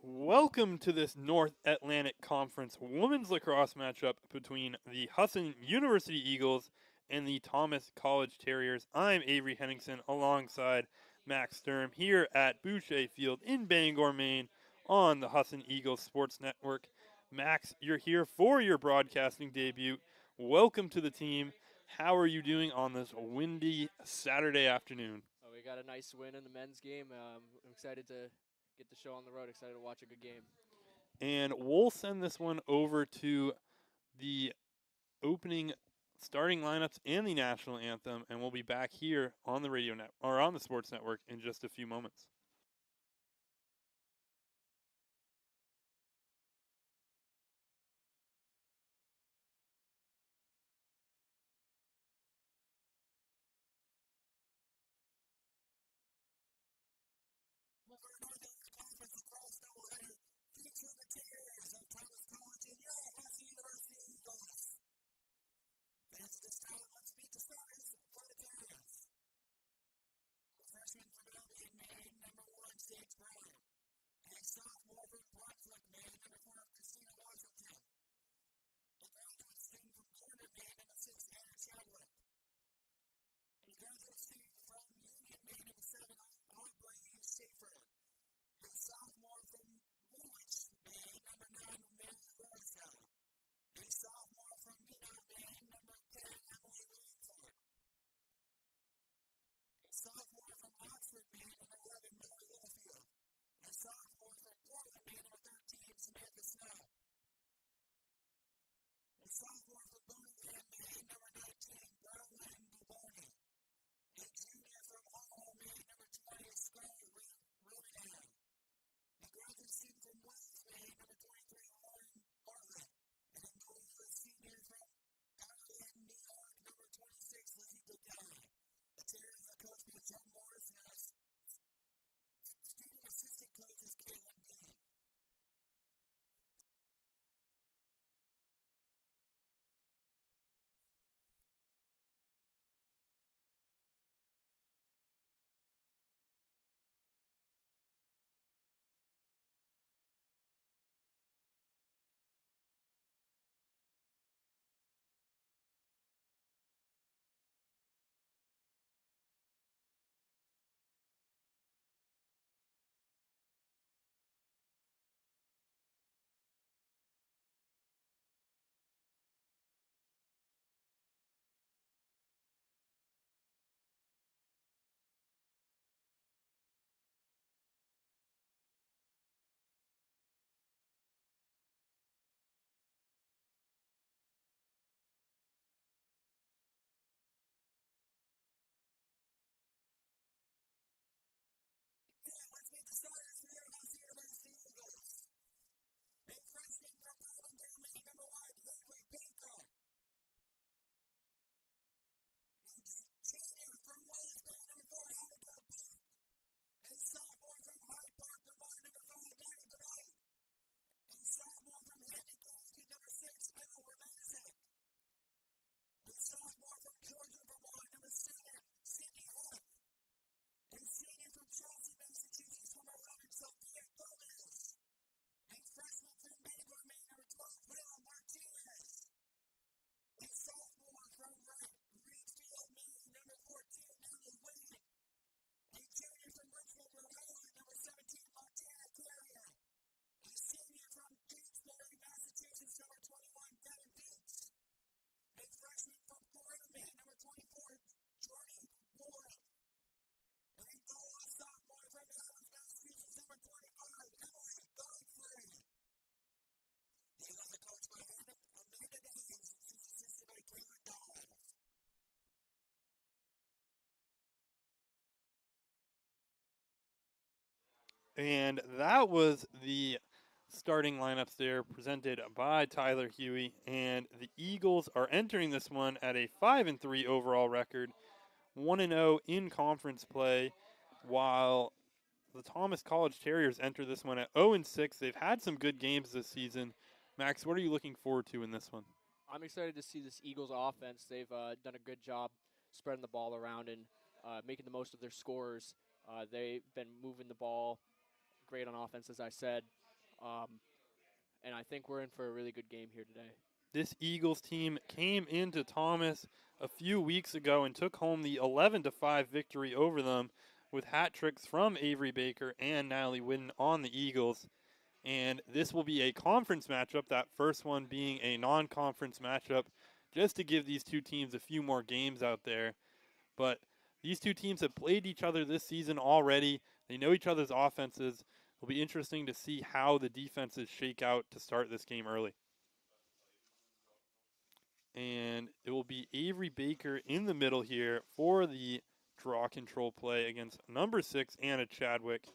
Welcome to this North Atlantic Conference women's lacrosse matchup between the Husson University Eagles and the Thomas College Terriers. I'm Avery Henningsen alongside Max Sturm here at Boucher Field in Bangor, Maine on the Husson Eagles Sports Network. Max, you're here for your broadcasting debut. Welcome to the team. How are you doing on this windy Saturday afternoon? We got a nice win in the men's game. I'm excited to get the show on the road. Excited to watch a good game. And we'll send this one over to the opening starting lineups and the national anthem, and we'll be back here on the radio net or on the sports network in just a few moments. And that was the starting lineups there presented by Tyler Huey. And the Eagles are entering this one at a 5-3 overall record, 1-0 in conference play, while the Thomas College Terriers enter this one at 0-6. They've had some good games this season. Max, what are you looking forward to in this one? I'm excited to see this Eagles offense. They've done a good job spreading the ball around and making the most of their scorers. They've been moving the ball great on offense, as I said. And I think we're in for a really good game here today. This Eagles team came into Thomas a few weeks ago and took home the 11-5 victory over them with hat tricks from Avery Baker and Natalie Whitten on the Eagles. And this will be a conference matchup, that first one being a non-conference matchup, just to give these two teams a few more games out there. But these two teams have played each other this season already. They know each other's offenses. It'll be interesting to see how the defenses shake out to start this game early. And it will be Avery Baker in the middle here for the draw control play against number 6, Anna Chadwick.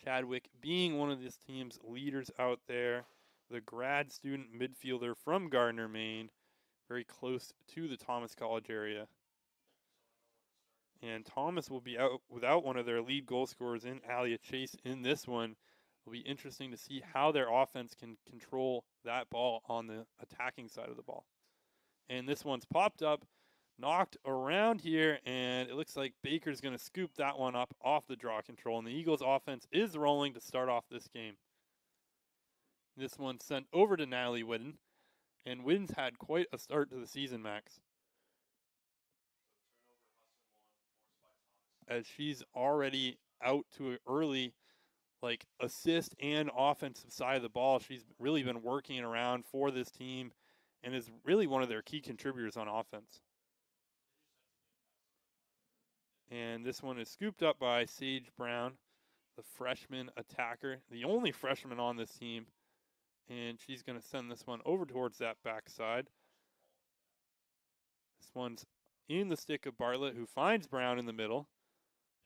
Chadwick being one of this team's leaders out there, the grad student midfielder from Gardner, Maine, very close to the Thomas College area. And Thomas will be out without one of their lead goal scorers in Alia Chase in this one. It'll be interesting to see how their offense can control that ball on the attacking side of the ball. And this one's popped up, knocked around here, and it looks like Baker's going to scoop that one up off the draw control. And the Eagles' offense is rolling to start off this game. This one's sent over to Natalie Whitten, and Whitten's had quite a start to the season, Max, as she's already out to an early assist and offensive side of the ball. She's really been working around for this team and is really one of their key contributors on offense. And this one is scooped up by Sage Brown, the freshman attacker, the only freshman on this team. And she's going to send this one over towards that backside. This one's in the stick of Bartlett, who finds Brown in the middle.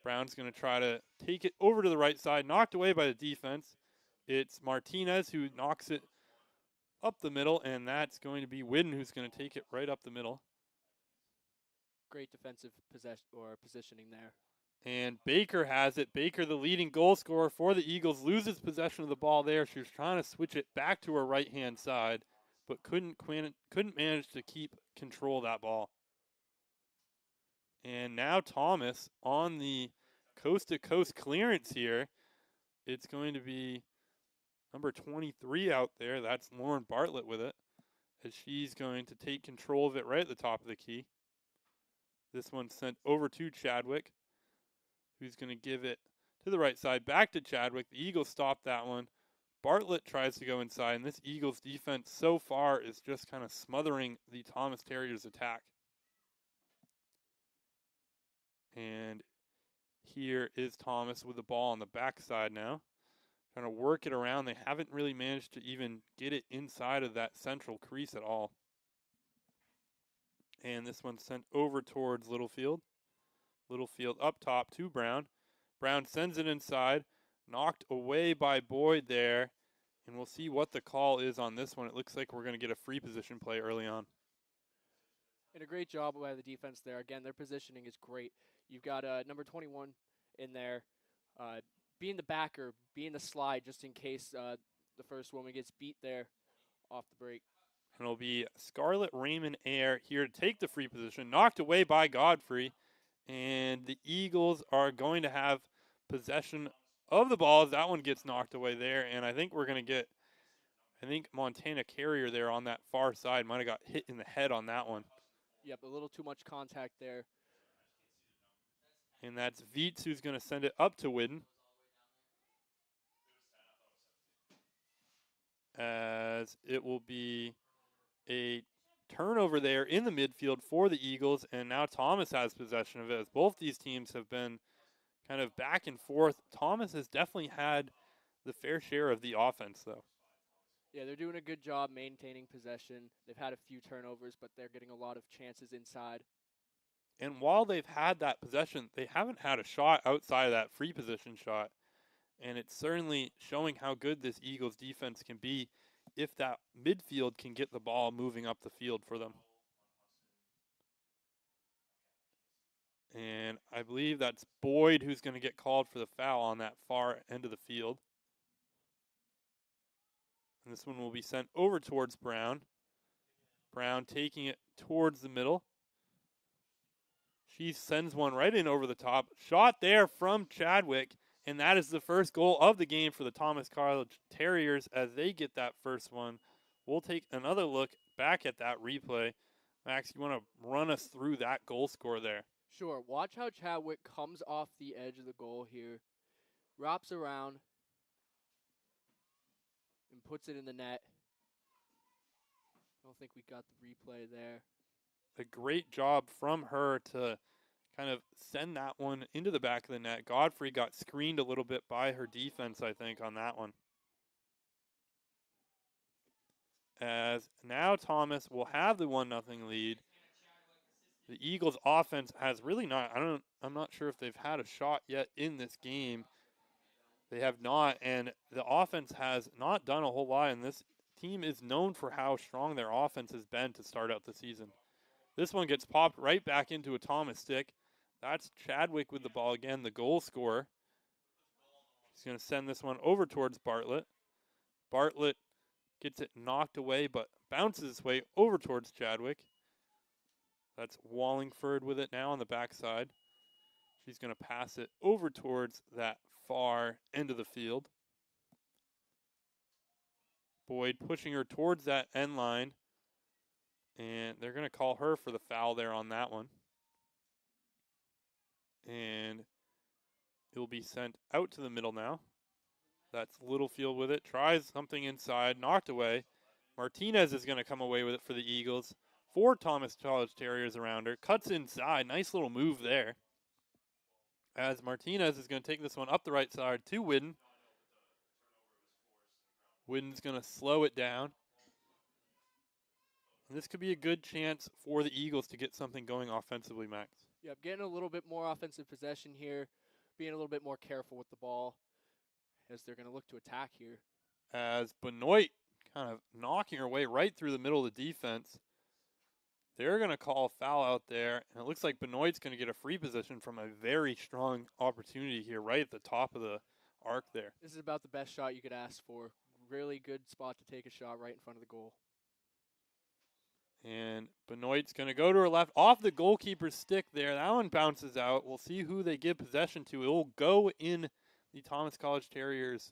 Brown's going to try to take it over to the right side, knocked away by the defense. It's Martinez who knocks it up the middle, and that's going to be Whitten who's going to take it right up the middle. Great defensive positioning there. And Baker has it. Baker, the leading goal scorer for the Eagles, loses possession of the ball there. She was trying to switch it back to her right-hand side, but couldn't manage to keep control of that ball. And now Thomas on the coast-to-coast clearance here. It's going to be number 23 out there. That's Lauren Bartlett with it, as she's going to take control of it right at the top of the key. This one's sent over to Chadwick, who's going to give it to the right side, back to Chadwick. The Eagles stop that one. Bartlett tries to go inside, and this Eagles defense so far is just kind of smothering the Thomas Terriers' attack. And here is Thomas with the ball on the backside now, trying to work it around. They haven't really managed to even get it inside of that central crease at all. And this one's sent over towards Littlefield. Littlefield up top to Brown. Brown sends it inside, knocked away by Boyd there. And we'll see what the call is on this one. It looks like we're going to get a free position play early on. And a great job by the defense there. Again, their positioning is great. You've got number 21 in there, being the backer, being the slide, just in case the first woman gets beat there off the break. And it'll be Scarlett Raymond Air here to take the free position, knocked away by Godfrey. And the Eagles are going to have possession of the ball as that one gets knocked away there. And I think we're going to get, Montana Carrier there on that far side might have got hit in the head on that one. Yep, a little too much contact there. And that's Vietz who's going to send it up to Whitten, as it will be a turnover there in the midfield for the Eagles, and now Thomas has possession of it, as both these teams have been kind of back and forth. Thomas has definitely had the fair share of the offense, though. Yeah, they're doing a good job maintaining possession. They've had a few turnovers, but they're getting a lot of chances inside. And while they've had that possession, they haven't had a shot outside of that free position shot. And it's certainly showing how good this Eagles defense can be if that midfield can get the ball moving up the field for them. And I believe that's Boyd who's going to get called for the foul on that far end of the field. And this one will be sent over towards Brown. Brown taking it towards the middle. She sends one right in over the top. Shot there from Chadwick, And that is the first goal of the game for the Thomas College Terriers as they get that first one. We'll take another look back at that replay. Max, you want to run us through that goal score there? Sure. Watch how Chadwick comes off the edge of the goal here, wraps around, and puts it in the net. I don't think we got the replay there. A great job from her to kind of send that one into the back of the net. Godfrey got screened a little bit by her defense, I think, on that one. As now Thomas will have the 1-0 lead. The Eagles offense has really not, I'm not sure if they've had a shot yet in this game. They have not, and the offense has not done a whole lot, and this team is known for how strong their offense has been to start out the season. This one gets popped right back into a Thomas stick. That's Chadwick with the ball again, the goal scorer. He's going to send this one over towards Bartlett. Bartlett gets it knocked away, but bounces its way over towards Chadwick. That's Wallingford with it now on the backside. She's going to pass it over towards that far end of the field. Boyd pushing her towards that end line. And they're going to call her for the foul there on that one. And it will be sent out to the middle now. That's Littlefield with it. Tries something inside, knocked away. Martinez is going to come away with it for the Eagles. 4 Thomas College Terriers around her. Cuts inside. Nice little move there. As Martinez is going to take this one up the right side to Whidden. Whidden's going to slow it down. And this could be a good chance for the Eagles to get something going offensively, Max. Yep, getting a little bit more offensive possession here, being a little bit more careful with the ball as they're going to look to attack here. As Benoit kind of knocking her way right through the middle of the defense. They're going to call a foul out there, and it looks like Benoit's going to get a free position from a very strong opportunity here right at the top of the arc there. This is about the best shot you could ask for. Really good spot to take a shot right in front of the goal. And Benoit's going to go to her left off the goalkeeper's stick there. That one bounces out. We'll see who they give possession to. It will go in the Thomas College Terriers'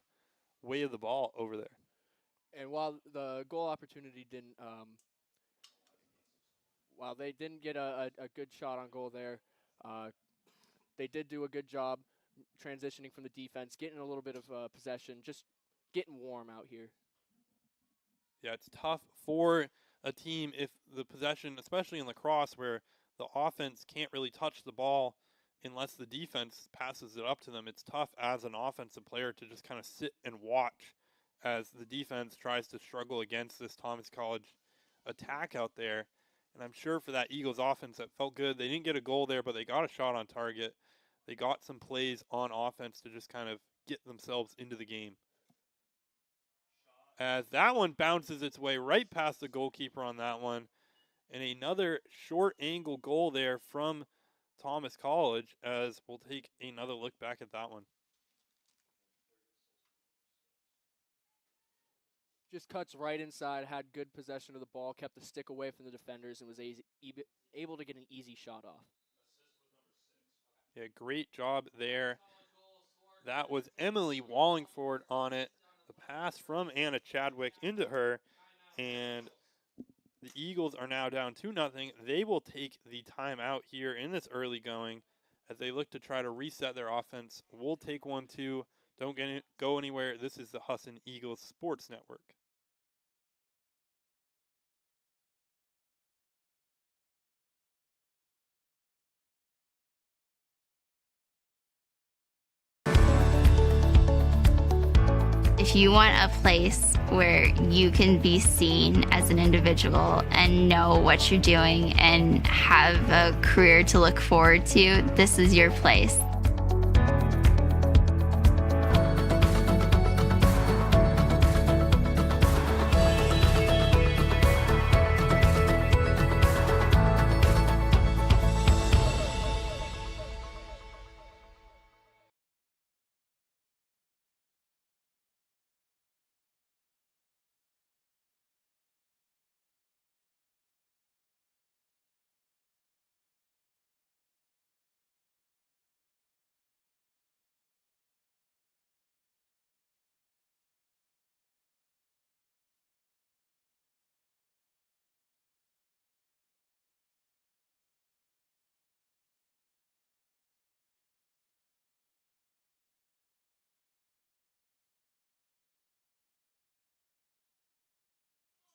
way of the ball over there. And while the goal opportunity didn't, while they didn't get a good shot on goal there, they did do a good job transitioning from the defense, getting a little bit of possession, just getting warm out here. Yeah, it's tough for a team if the possession, especially in lacrosse, where the offense can't really touch the ball unless the defense passes it up to them. It's tough as an offensive player to just kind of sit and watch as the defense tries to struggle against this Thomas College attack out there. And I'm sure for that Eagles offense, that felt good. They didn't get a goal there, but they got a shot on target. They got some plays on offense to just kind of get themselves into the game. As that one bounces its way right past the goalkeeper on that one. And another short angle goal there from Thomas College, as we'll take another look back at that one. Just cuts right inside, had good possession of the ball, kept the stick away from the defenders, and was able to get an easy shot off. Yeah, great job there. That was Emily Wallingford on it. The pass from Anna Chadwick into her, and the Eagles are now down 2-0. They will take the timeout here in this early going as they look to try to reset their offense. We'll take one too. Don't go anywhere. This is the Husson Eagles Sports Network. If you want a place where you can be seen as an individual and know what you're doing and have a career to look forward to, this is your place.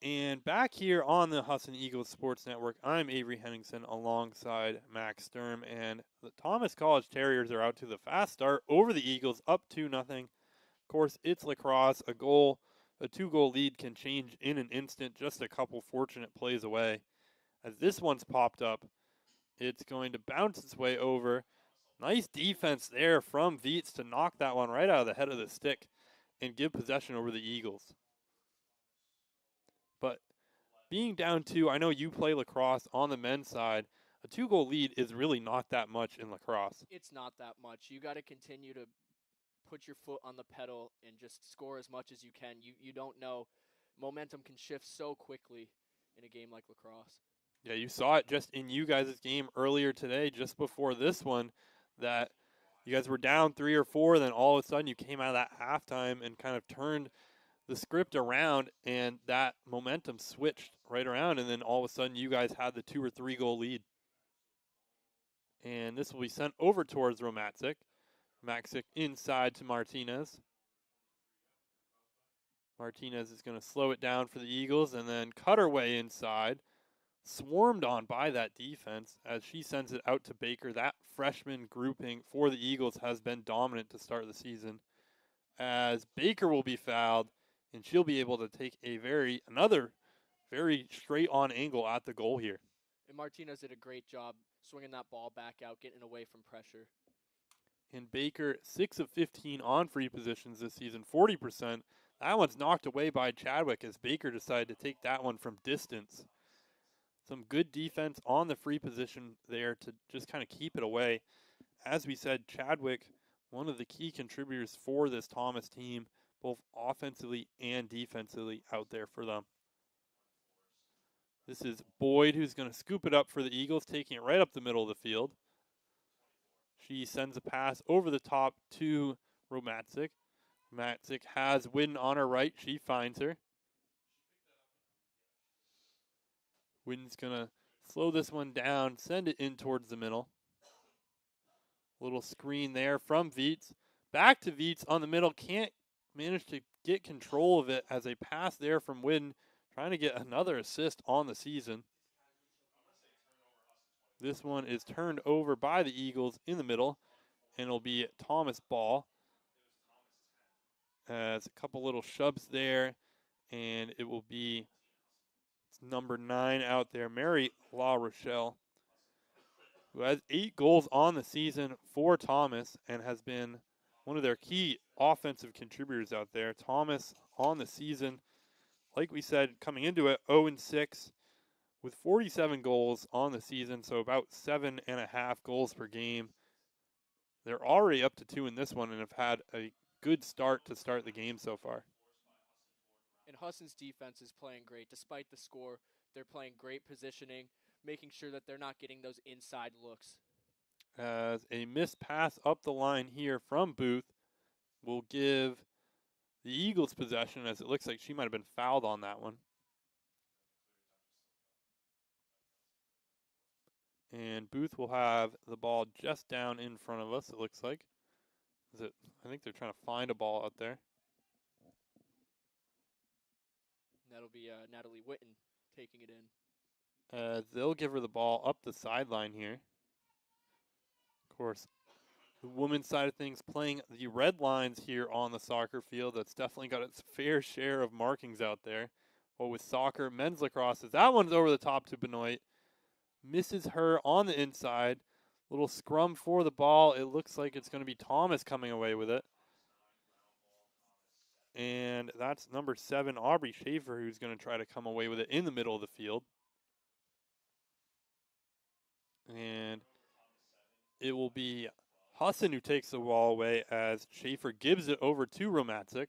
And back here on the Husson Eagles Sports Network, I'm Avery Henningsen alongside Max Sturm, and the Thomas College Terriers are out to the fast start over the Eagles, up 2-0. Of course, it's lacrosse. A 2-goal lead can change in an instant, just a couple fortunate plays away. As this one's popped up, it's going to bounce its way over. Nice defense there from Viets to knock that one right out of the head of the stick and give possession over the Eagles. But being down 2, I know you play lacrosse on the men's side. A 2-goal lead is really not that much in lacrosse. It's not that much. You got to continue to put your foot on the pedal and just score as much as you can. You don't know. Momentum can shift so quickly in a game like lacrosse. Yeah, you saw it just in you guys' game earlier today, just before this one, that you guys were down 3 or 4, then all of a sudden you came out of that halftime and kind of turned the script around, and that momentum switched right around, and then all of a sudden you guys had the 2 or 3 goal lead. And this will be sent over towards Romatzik. Maxick inside to Martinez. Martinez is going to slow it down for the Eagles and then cut her way inside. Swarmed on by that defense as she sends it out to Baker. That freshman grouping for the Eagles has been dominant to start the season. As Baker will be fouled, and she'll be able to take another very straight on angle at the goal here. And Martinez did a great job swinging that ball back out, getting away from pressure. And Baker, 6 of 15 on free positions this season, 40%. That one's knocked away by Chadwick as Baker decided to take that one from distance. Some good defense on the free position there to just kind of keep it away. As we said, Chadwick, one of the key contributors for this Thomas team, both offensively and defensively out there for them. This is Boyd who's going to scoop it up for the Eagles, taking it right up the middle of the field. She sends a pass over the top to Romatzik. Romatzik has Whitten on her right. She finds her. Whitten's going to slow this one down, send it in towards the middle. Little screen there from Viets. Back to Viets on the middle. Can't manage to get control of it as a pass there from Whitten, trying to get another assist on the season. This one is turned over by the Eagles in the middle, and it'll be Thomas ball. As a couple little shoves there, and it will be number 9 out there, Mary La Rochelle, who has 8 goals on the season for Thomas and has been one of their key offensive contributors out there. Thomas on the season, like we said, coming into it, 0-6 with 47 goals on the season, so about 7.5 goals per game. They're already up to 2 in this one and have had a good start to start the game so far. And Husson's defense is playing great. Despite the score, they're playing great positioning, making sure that they're not getting those inside looks. As a missed pass up the line here from Booth will give the Eagles possession, as it looks like she might have been fouled on that one. And Booth will have the ball just down in front of us, it looks like. I think they're trying to find a ball out there. That'll be Natalie Whitten taking it in. They'll give her the ball up the sideline here. Of course, the women's side of things playing the red lines here on the soccer field. That's definitely got its fair share of markings out there. Well, with soccer, men's lacrosse, that one's over the top to Benoit. Misses her on the inside. Little scrum for the ball. It looks like it's going to be Thomas coming away with it. And that's number 7, Aubrey Schaefer, who's going to try to come away with it in the middle of the field. And it will be Husson who takes the ball away as Schaefer gives it over to Romatzik.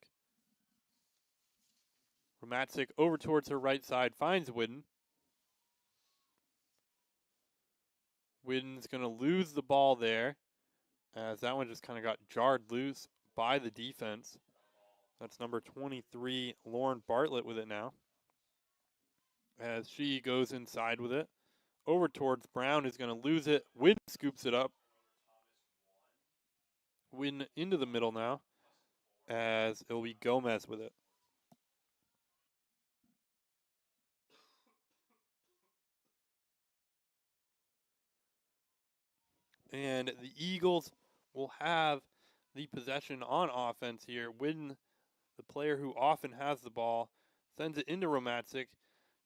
Romatzik over towards her right side, finds Whitten. Whitten's going to lose the ball there, as that one just kind of got jarred loose by the defense. That's number 23, Lauren Bartlett, with it now. As she goes inside with it. Over towards Brown, who's going to lose it. Whitten scoops it up. Whitten into the middle now, as it'll be Gomez with it. And the Eagles will have the possession on offense here when the player who often has the ball sends it into Romatzik.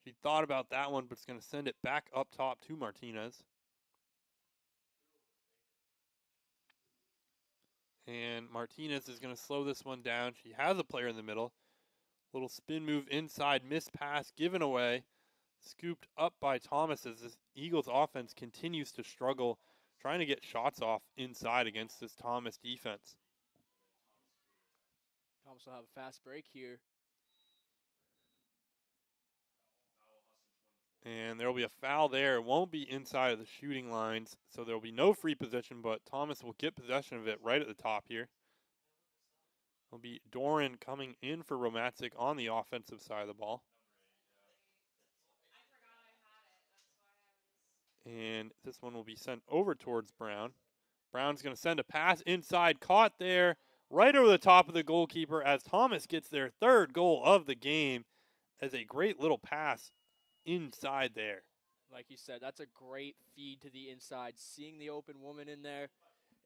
She thought about that one, but it's going to send it back up top to Martinez. And Martinez is going to slow this one down. She has a player in the middle. Little spin move inside, missed pass given away. Scooped up by Thomas as this Eagles offense continues to struggle trying to get shots off inside against this Thomas defense. Thomas will have a fast break here. And there will be a foul there. It won't be inside of the shooting lines, so there will be no free possession, but Thomas will get possession of it right at the top here. It'll be Doran coming in for Romatzik on the offensive side of the ball. And this one will be sent over towards Brown. Brown's going to send a pass inside, caught there, right over the top of the goalkeeper as Thomas gets their third goal of the game as a great little pass inside there. Like you said, that's a great feed to the inside. Seeing the open woman in there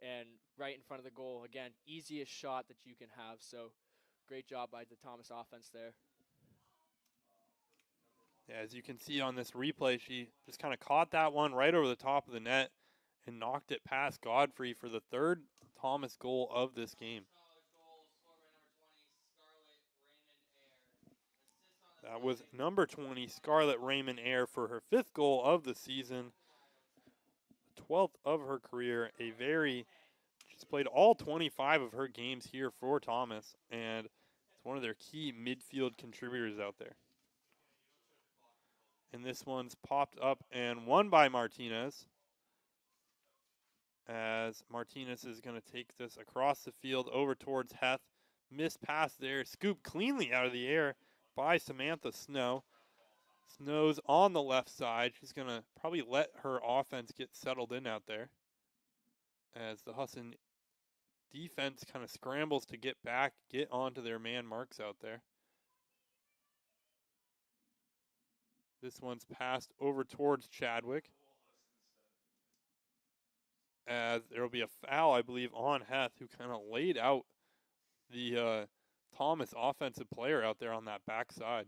and right in front of the goal. Again, easiest shot that you can have. So great job by the Thomas offense there. Yeah, as you can see on this replay, she just kind of caught that one right over the top of the net and knocked it past Godfrey for the third Thomas goal of this game. That was number 20, Scarlett Raymond Ayer, for her fifth goal of the season, 12th of her career. She's played all 25 of her games here for Thomas, and it's one of their key midfield contributors out there. And this one's popped up and won by Martinez, as Martinez is going to take this across the field over towards Heth. Missed pass there, scooped cleanly out of the air by Samantha Snow. Snow's on the left side. She's going to probably let her offense get settled in out there as the Husson defense kind of scrambles to get back, get onto their man marks out there. This one's passed over towards Chadwick, as there will be a foul, I believe, on Heth, who kind of laid out the Thomas offensive player out there on that backside.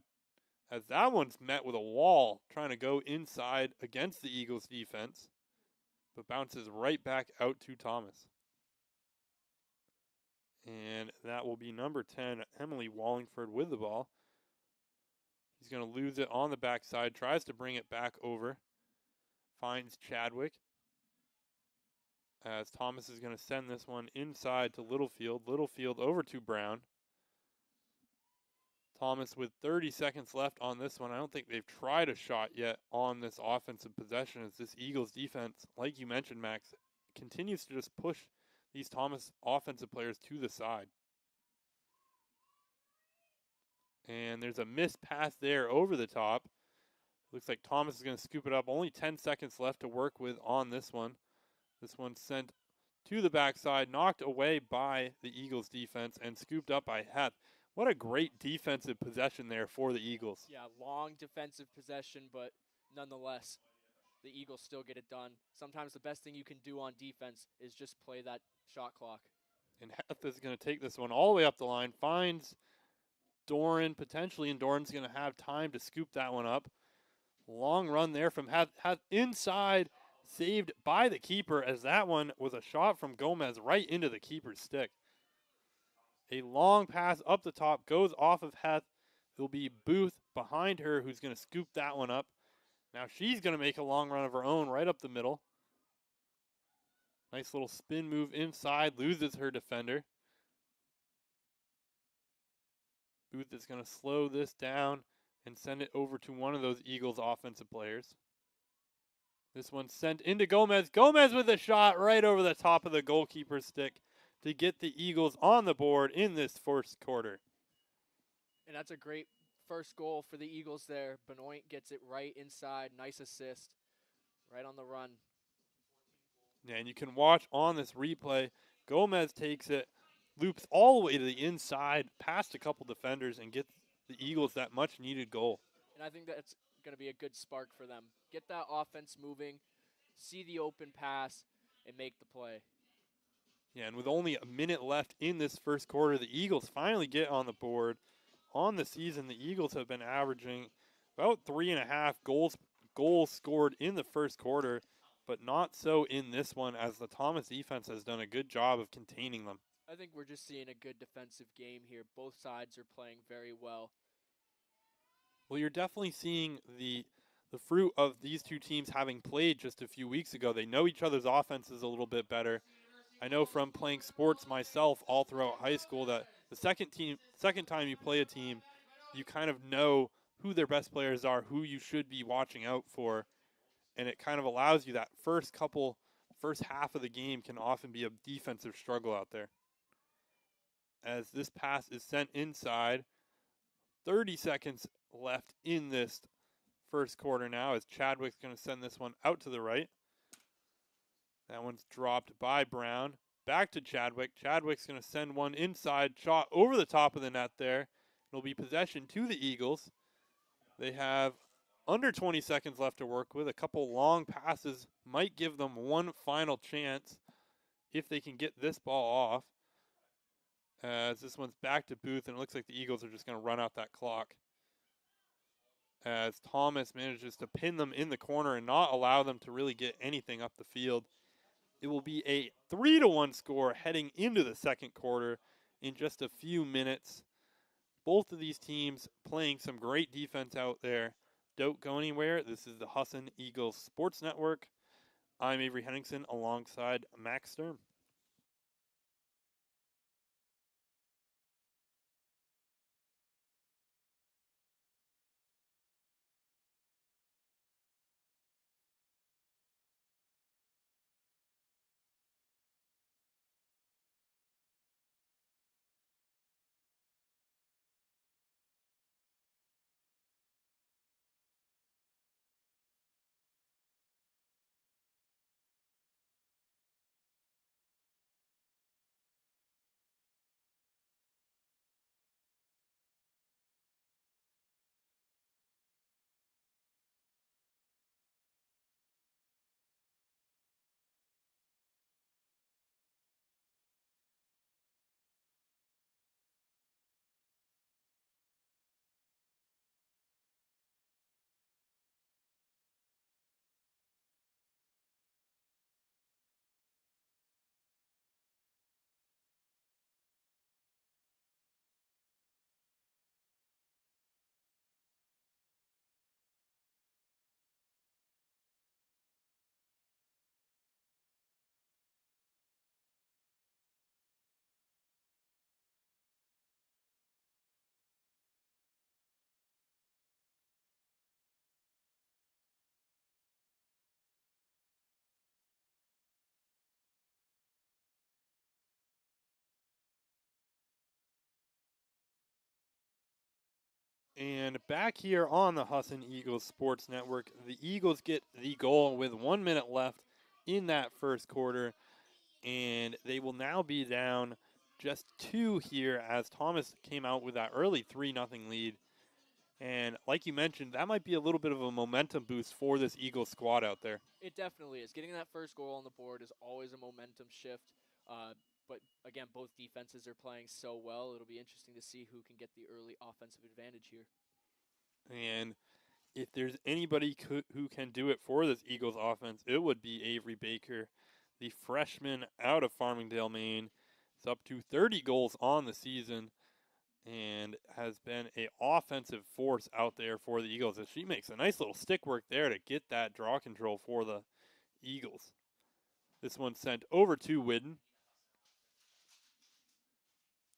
As that one's met with a wall trying to go inside against the Eagles defense, but bounces right back out to Thomas. And that will be number 10, Emily Wallingford, with the ball. He's going to lose it on the backside, tries to bring it back over, finds Chadwick, as Thomas is going to send this one inside to Littlefield. Littlefield over to Brown. Thomas with 30 seconds left on this one. I don't think they've tried a shot yet on this offensive possession, as this Eagles defense, like you mentioned, Max, continues to just push these Thomas offensive players to the side. And there's a missed pass there over the top. Looks like Thomas is going to scoop it up. Only 10 seconds left to work with on this one. This one sent to the backside, knocked away by the Eagles defense, and scooped up by Heth. What a great defensive possession there for the Eagles. Yeah, long defensive possession, but nonetheless, the Eagles still get it done. Sometimes the best thing you can do on defense is just play that shot clock. And Heth is going to take this one all the way up the line, finds Doran potentially, and Doran's going to have time to scoop that one up. Long run there from Heth inside, saved by the keeper, as that one was a shot from Gomez right into the keeper's stick. A long pass up the top goes off of Heth. It'll be Booth behind her who's going to scoop that one up. Now she's going to make a long run of her own right up the middle. Nice little spin move inside, loses her defender. Booth is going to slow this down and send it over to one of those Eagles offensive players. This one's sent into Gomez. Gomez with a shot right over the top of the goalkeeper's stick to get the Eagles on the board in this first quarter. And that's a great first goal for the Eagles there. Benoit gets it right inside. Nice assist. Right on the run. Yeah, and you can watch on this replay, Gomez takes it, loops all the way to the inside, past a couple defenders, and gets the Eagles that much needed goal. And I think that's going to be a good spark for them. Get that offense moving, see the open pass, and make the play. Yeah, and with only a minute left in this first quarter, the Eagles finally get on the board. On the season, the Eagles have been averaging about 3.5 goals scored in the first quarter, but not so in this one, as the Thomas defense has done a good job of containing them. I think we're just seeing a good defensive game here. Both sides are playing very well. Well, you're definitely seeing the fruit of these two teams having played just a few weeks ago. They know each other's offenses a little bit better. I know from playing sports myself all throughout high school that the second time you play a team, you kind of know who their best players are, who you should be watching out for, and it kind of allows you that first half of the game can often be a defensive struggle out there. As this pass is sent inside, 30 seconds left in this first quarter now, as Chadwick's going to send this one out to the right. That one's dropped by Brown. Back to Chadwick. Chadwick's going to send one inside, shot over the top of the net there. It'll be possession to the Eagles. They have under 20 seconds left to work with. A couple long passes might give them one final chance if they can get this ball off. As this one's back to Booth, and it looks like the Eagles are just going to run out that clock. As Thomas manages to pin them in the corner and not allow them to really get anything up the field. It will be a 3-1 score heading into the second quarter in just a few minutes. Both of these teams playing some great defense out there. Don't go anywhere. This is the Husson Eagles Sports Network. I'm Avery Henningsen alongside Max Sturm. And back here on the Husson Eagles Sports Network, the Eagles get the goal with 1 minute left in that first quarter. And they will now be down just 2 here as Thomas came out with that early 3-0 lead. And like you mentioned, that might be a little bit of a momentum boost for this Eagles squad out there. It definitely is. Getting that first goal on the board is always a momentum shift. But again, both defenses are playing so well. It'll be interesting to see who can get the early offensive advantage here. And if there's anybody who can do it for this Eagles offense, it would be Avery Baker, the freshman out of Farmingdale, Maine. It's up to 30 goals on the season and has been an offensive force out there for the Eagles. And she makes a nice little stick work there to get that draw control for the Eagles. This one's sent over to Whidden.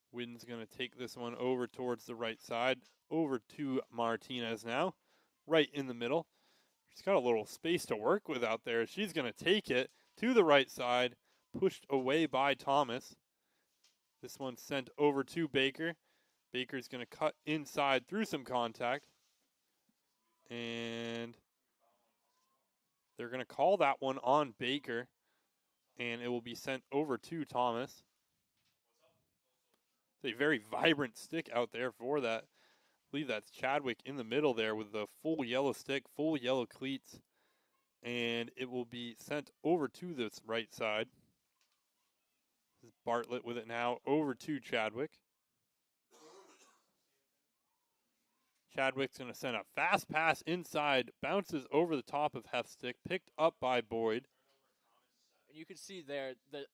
Whidden's going to take this one over towards the right side, over to Martinez now, right in the middle. She's got a little space to work with out there. She's going to take it to the right side, pushed away by Thomas. This one's sent over to Baker. Baker's going to cut inside through some contact. And they're going to call that one on Baker. And it will be sent over to Thomas. It's a very vibrant stick out there for that. I believe that's Chadwick in the middle there with the full yellow stick, full yellow cleats. and it will be sent over to this right side. This is Bartlett with it now over to Chadwick. Chadwick's going to send a fast pass inside, bounces over the top of Heth's stick, picked up by Boyd. And you can see there the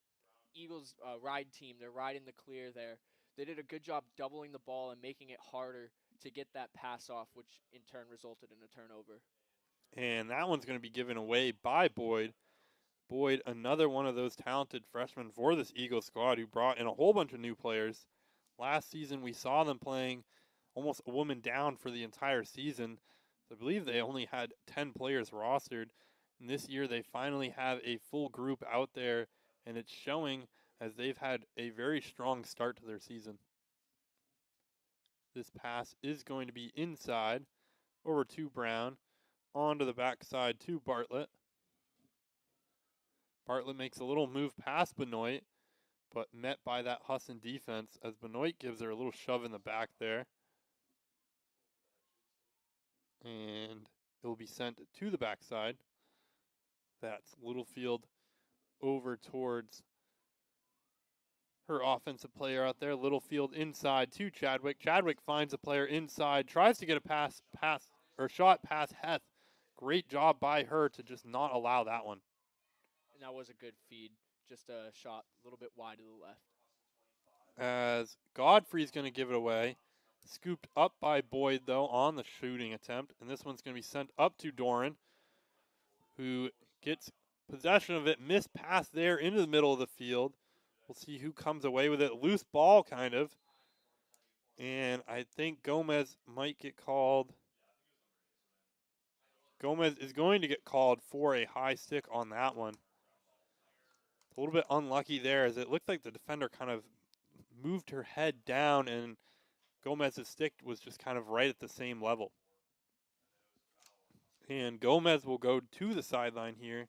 Eagles ride team, they're riding the clear there. They did a good job doubling the ball and making it harder to get that pass off, which in turn resulted in a turnover. And that one's going to be given away by Boyd. Boyd, another one of those talented freshmen for this Eagles squad who brought in a whole bunch of new players. Last season, we saw them playing almost a woman down for the entire season. I believe they only had 10 players rostered. And this year, they finally have a full group out there, and it's showing as they've had a very strong start to their season. This pass is going to be inside, over to Brown, onto the backside to Bartlett. Bartlett makes a little move past Benoit, but met by that Husson defense as Benoit gives her a little shove in the back there. And it will be sent to the backside. That's Littlefield over towards her offensive player out there. Littlefield inside to Chadwick. Chadwick finds a player inside, tries to get a shot past Heth. Great job by her to just not allow that one. And that was a good feed. Just a shot a little bit wide to the left. As Godfrey's going to give it away. Scooped up by Boyd, though, on the shooting attempt. And this one's going to be sent up to Doran, who gets possession of it. Missed pass there into the middle of the field. We'll see who comes away with it. Loose ball, kind of. And I think Gomez might get called. Gomez is going to get called for a high stick on that one. A little bit unlucky there as it looked like the defender kind of moved her head down and Gomez's stick was just kind of right at the same level. And Gomez will go to the sideline here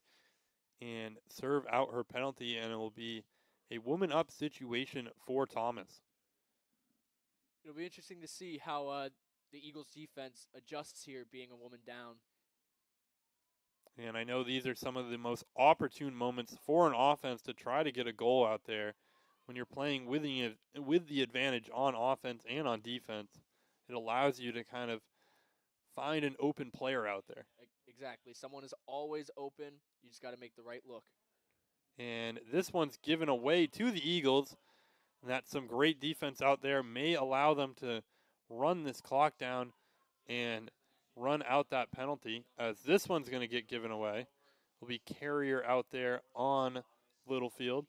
and serve out her penalty, and it will be a woman up situation for Thomas. It'll be interesting to see how the Eagles defense adjusts here being a woman down. And I know these are some of the most opportune moments for an offense to try to get a goal out there. When you're playing with the advantage on offense and on defense, it allows you to kind of find an open player out there. Exactly. Someone is always open. You just got to make the right look. And this one's given away to the Eagles. And that's some great defense out there. May allow them to run this clock down and run out that penalty, as this one's going to get given away. Will be Carrier out there on Littlefield.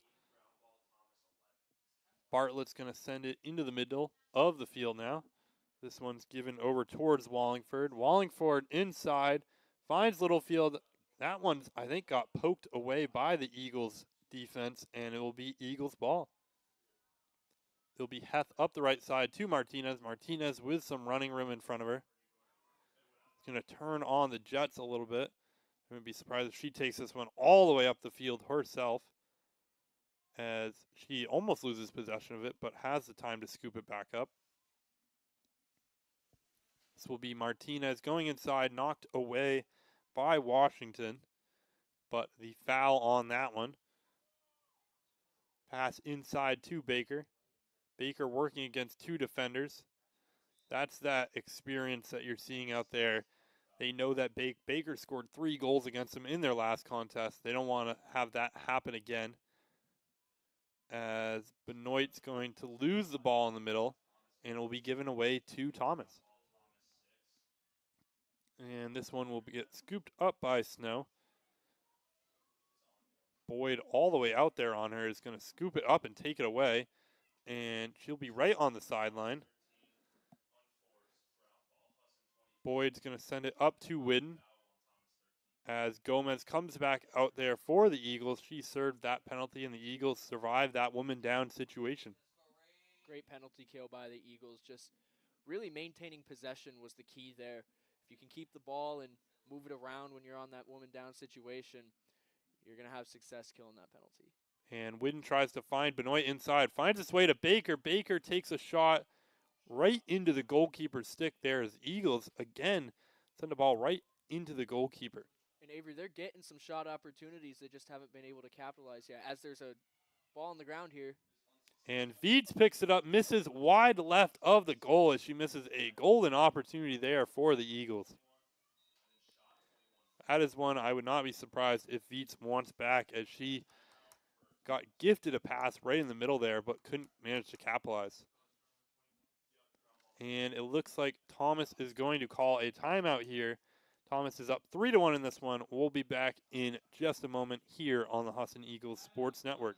Bartlett's going to send it into the middle of the field now. This one's given over towards Wallingford. Wallingford inside, finds Littlefield. That one's, I think, got poked away by the Eagles defense, and it will be Eagles ball. It'll be Heth up the right side to Martinez. Martinez with some running room in front of her. Going to turn on the Jets a little bit. I'm going to be surprised if she takes this one all the way up the field herself, as she almost loses possession of it, but has the time to scoop it back up. This will be Martinez going inside, knocked away by Washington, but the foul on that one. Pass inside to Baker. Baker working against two defenders. That's that experience that you're seeing out there. They know that Baker scored 3 goals against them in their last contest. They don't want to have that happen again. As Benoit's going to lose the ball in the middle, and it will be given away to Thomas. And this one will get scooped up by Snow. Boyd all the way out there on her is going to scoop it up and take it away. And she'll be right on the sideline. Boyd's going to send it up to Whidden. As Gomez comes back out there for the Eagles, she served that penalty, and the Eagles survived that woman down situation. Great penalty kill by the Eagles. Just really maintaining possession was the key there. If you can keep the ball and move it around when you're on that woman down situation, you're going to have success killing that penalty. And Whidden tries to find Benoit inside, finds its way to Baker. Baker takes a shot right into the goalkeeper's stick there as Eagles, again, send the ball right into the goalkeeper. And Avery, they're getting some shot opportunities. They just haven't been able to capitalize yet. As there's a ball on the ground here. And Veets picks it up, misses wide left of the goal as she misses a golden opportunity there for the Eagles. That is one I would not be surprised if Veets wants back, as she got gifted a pass right in the middle there but couldn't manage to capitalize. And it looks like Thomas is going to call a timeout here. Thomas is up 3-1 in this one. We'll be back in just a moment here on the Husson Eagles Sports Network.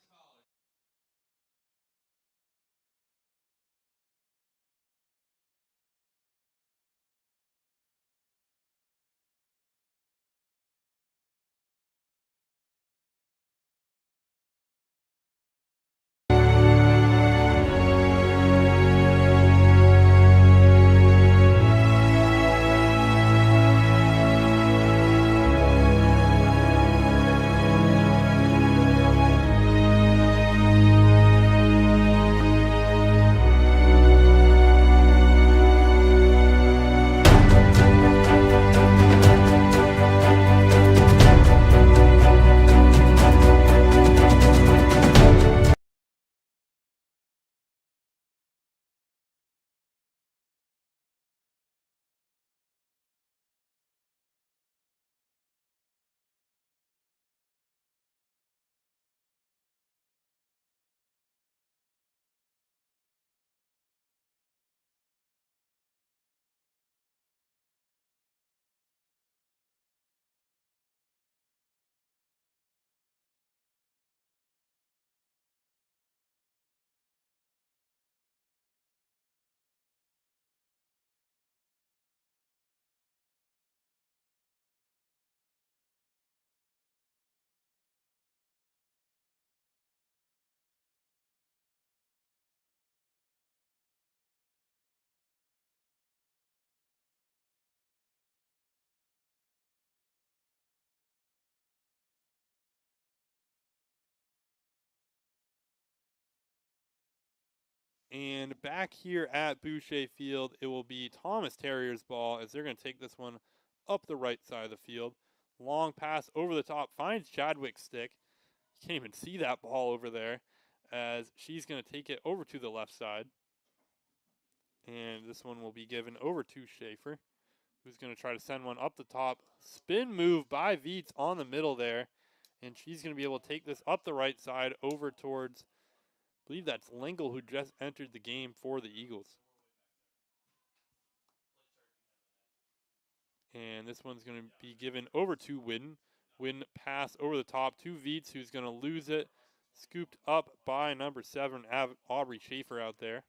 And back here at Boucher Field, it will be Thomas Terrier's ball as they're going to take this one up the right side of the field. Long pass over the top, finds Chadwick's stick. You can't even see that ball over there as she's going to take it over to the left side. And this one will be given over to Schaefer, who's going to try to send one up the top. Spin move by Veets on the middle there. And she's going to be able to take this up the right side over towards, I believe that's Lingle, who just entered the game for the Eagles. And this one's going to be given over to Wynn. Wynn pass over the top to Veets, who's going to lose it. Scooped up by number 7, Aubrey Schaefer out there.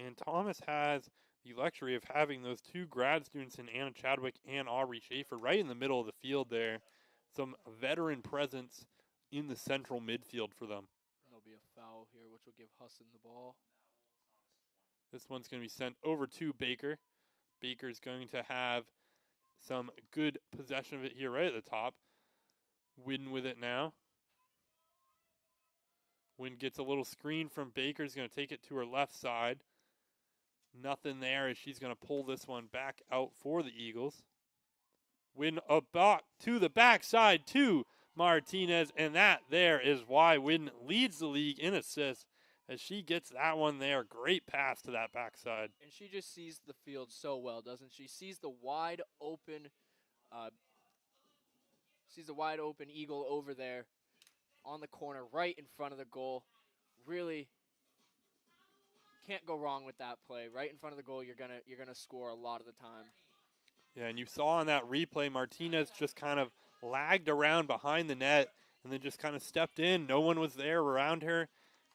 And Thomas has the luxury of having those two grad students in Anna Chadwick and Aubrey Schaefer right in the middle of the field there. Some veteran presence in the central midfield for them. There'll be a foul here, which will give Husson the ball. This one's going to be sent over to Baker. Baker's going to have some good possession of it here right at the top. Wynn with it now. Wynn gets a little screen from Baker. Is going to take it to her left side. Nothing there as she's going to pull this one back out for the Eagles. Wynn back to the backside to Martinez, and that there is why Wynn leads the league in assists as she gets that one there. Great pass to that backside. And she just sees the field so well, doesn't she? Sees the wide open Eagle over there on the corner right in front of the goal. Really can't go wrong with that play. Right in front of the goal, you're gonna score a lot of the time. Yeah, and you saw on that replay, Martinez just kind of lagged around behind the net and then just kind of stepped in. No one was there around her,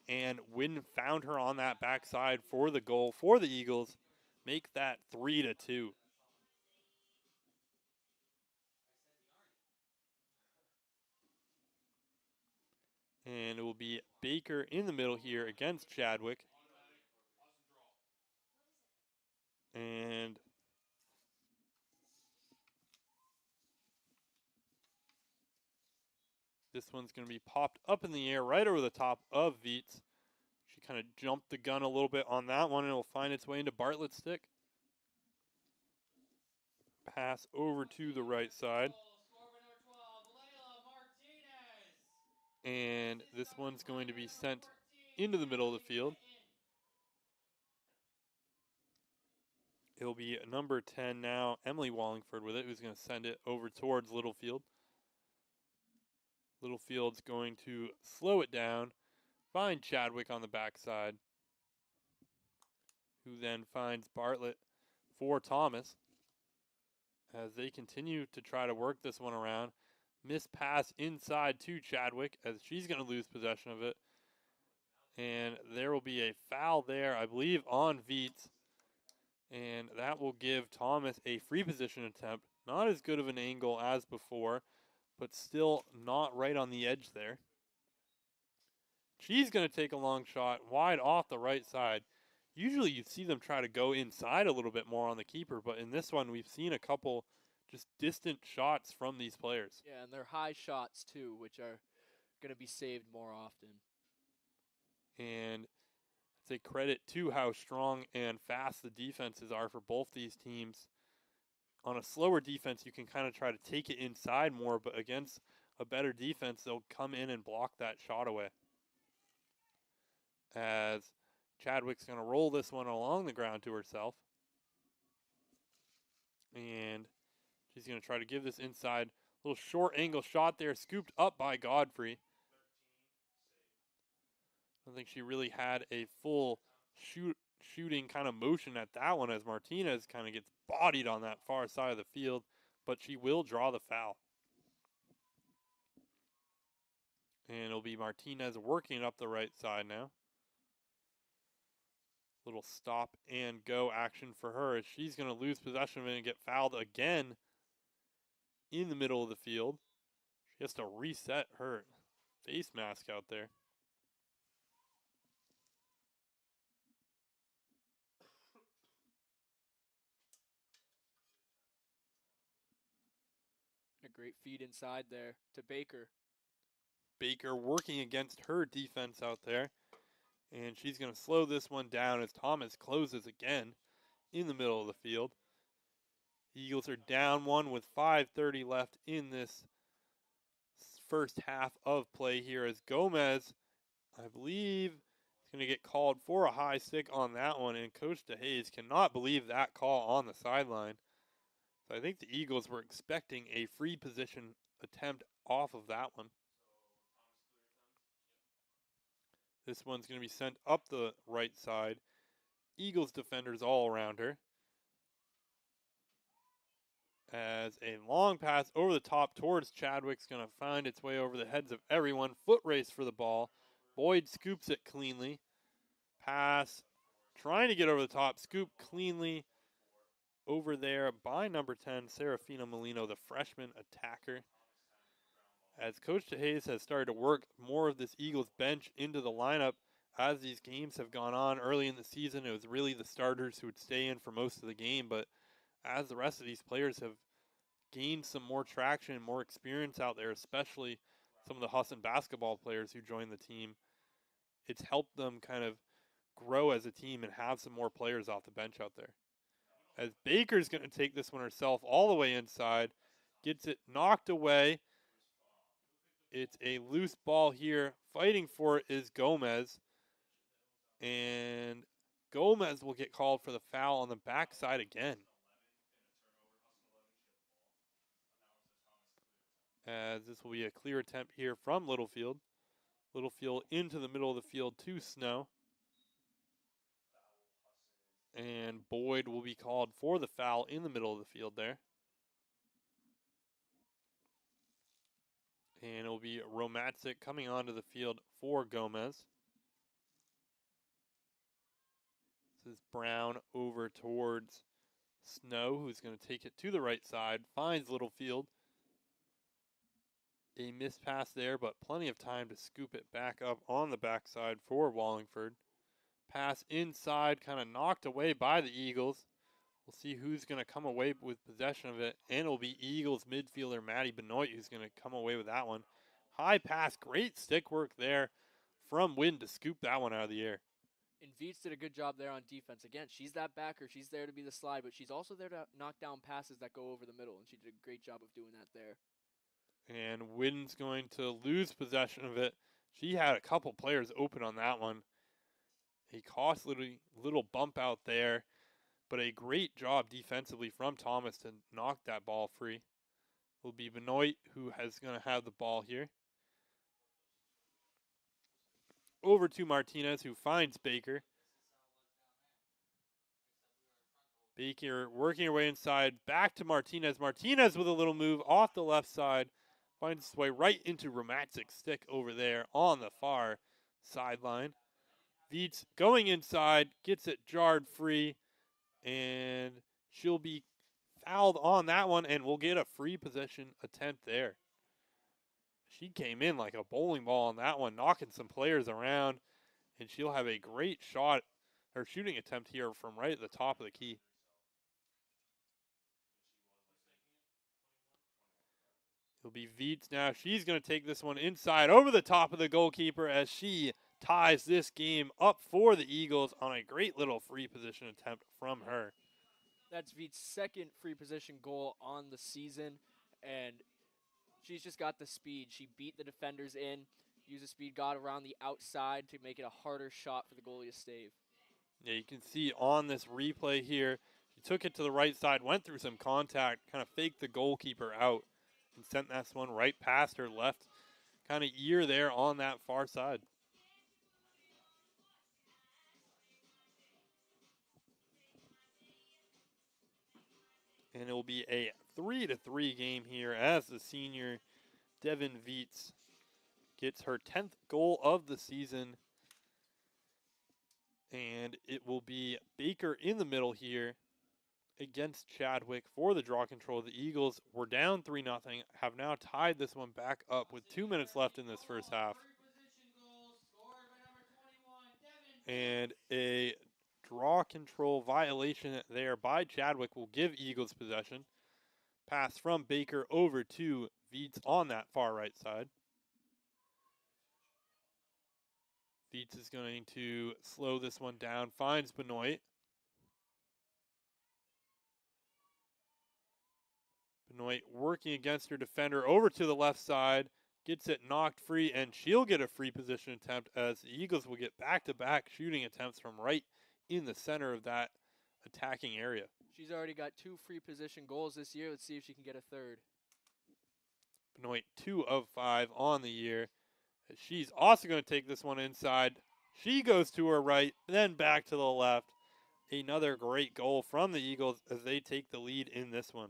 and Wynn found her on that backside for the goal for the Eagles. Make that 3-2. And it will be Baker in the middle here against Chadwick. And this one's going to be popped up in the air right over the top of Veets. She kind of jumped the gun a little bit on that one, and it will find its way into Bartlett's stick. Pass over to the right side. And this one's going to be sent into the middle of the field. It'll be number 10 now, Emily Wallingford with it, who's going to send it over towards Littlefield. Littlefield's going to slow it down, find Chadwick on the backside, who then finds Bartlett for Thomas. As they continue to try to work this one around. Miss pass inside to Chadwick as she's going to lose possession of it. And there will be a foul there, I believe, on Viets. And that will give Thomas a free position attempt. Not as good of an angle as before, but still not right on the edge there. She's going to take a long shot wide off the right side. Usually you see them try to go inside a little bit more on the keeper, but in this one we've seen a couple just distant shots from these players. Yeah, and they're high shots too, which are going to be saved more often. And it's a credit to how strong and fast the defenses are for both these teams. On a slower defense, you can kind of try to take it inside more, but against a better defense, they'll come in and block that shot away. As Chadwick's going to roll this one along the ground to herself. And she's going to try to give this inside. Little short angle shot there, scooped up by Godfrey. I don't think she really had a full shooting kind of motion at that one as Martinez kind of gets bodied on that far side of the field, but she will draw the foul. And it'll be Martinez working up the right side now. Little stop and go action for her as she's going to lose possession of it and get fouled again in the middle of the field. She has to reset her face mask out there. A great feed inside there to Baker. Baker working against her defense out there. And she's going to slow this one down as Thomas closes again in the middle of the field. The Eagles are down one with 5:30 left in this first half of play here as Gomez, I believe, is going to get called for a high stick on that one. And Coach DeHaze cannot believe that call on the sideline. So I think the Eagles were expecting a free position attempt off of that one. This one's going to be sent up the right side. Eagles defenders all around her. As a long pass over the top towards Chadwick's going to find its way over the heads of everyone. Foot race for the ball. Boyd scoops it cleanly. Pass trying to get over the top. Scoop cleanly over there by number 10, Serafina Molino, the freshman attacker. As Coach DeHaze has started to work more of this Eagles bench into the lineup as these games have gone on early in the season. It was really the starters who would stay in for most of the game, but as the rest of these players have gained some more traction and more experience out there, especially some of the Husson basketball players who joined the team, it's helped them kind of grow as a team and have some more players off the bench out there. As Baker's going to take this one herself all the way inside, gets it knocked away. It's a loose ball here. Fighting for it is Gomez. And Gomez will get called for the foul on the backside again. As this will be a clear attempt here from Littlefield. Littlefield into the middle of the field to Snow. And Boyd will be called for the foul in the middle of the field there. And it will be Romatzik coming onto the field for Gomez. This is Brown over towards Snow, who's going to take it to the right side. Finds Littlefield. A missed pass there, but plenty of time to scoop it back up on the backside for Wallingford. Pass inside, kind of knocked away by the Eagles. We'll see who's going to come away with possession of it, and it'll be Eagles midfielder Maddie Benoit who's going to come away with that one. High pass, great stick work there from Wynn to scoop that one out of the air. And Veets did a good job there on defense. Again, she's that backer. She's there to be the slide, but she's also there to knock down passes that go over the middle, and she did a great job of doing that there. And Witten's going to lose possession of it. She had a couple players open on that one. A costly little bump out there, but a great job defensively from Thomas to knock that ball free. Will be Benoit who is going to have the ball here. Over to Martinez, who finds Baker. Baker working her way inside, back to Martinez. Martinez with a little move off the left side, finds his way right into Romatzik's stick over there on the far sideline. Veets going inside, gets it jarred free, and she'll be fouled on that one, and we'll get a free possession attempt there. She came in like a bowling ball on that one, knocking some players around, and she'll have a great shot or shooting attempt here from right at the top of the key. It'll be Veets now. She's going to take this one inside over the top of the goalkeeper as she ties this game up for the Eagles on a great little free position attempt from her. That's Veets' second free position goal on the season, and she's just got the speed. She beat the defenders in, used the speed, got around the outside to make it a harder shot for the goalie to save. Yeah, you can see on this replay here, she took it to the right side, went through some contact, kind of faked the goalkeeper out, and sent that one right past her left kind of ear there on that far side. And it will be a 3-3 game here as the senior Devin Veets gets her 10th goal of the season. And it will be Baker in the middle here against Chadwick for the draw control. The Eagles were down 3-0, have now tied this one back up with 2 minutes left in this first half. And a draw control violation there by Chadwick will give Eagles possession. Pass from Baker over to Veets on that far right side. Veets is going to slow this one down, finds Benoit. Benoit working against her defender over to the left side, gets it knocked free, and she'll get a free position attempt as the Eagles will get back-to-back shooting attempts from right in the center of that attacking area. She's already got 2 free position goals this year. Let's see if she can get a third. Benoit 2 of 5 on the year. She's also going to take this one inside. She goes to her right, then back to the left. Another great goal from the Eagles as they take the lead in this one.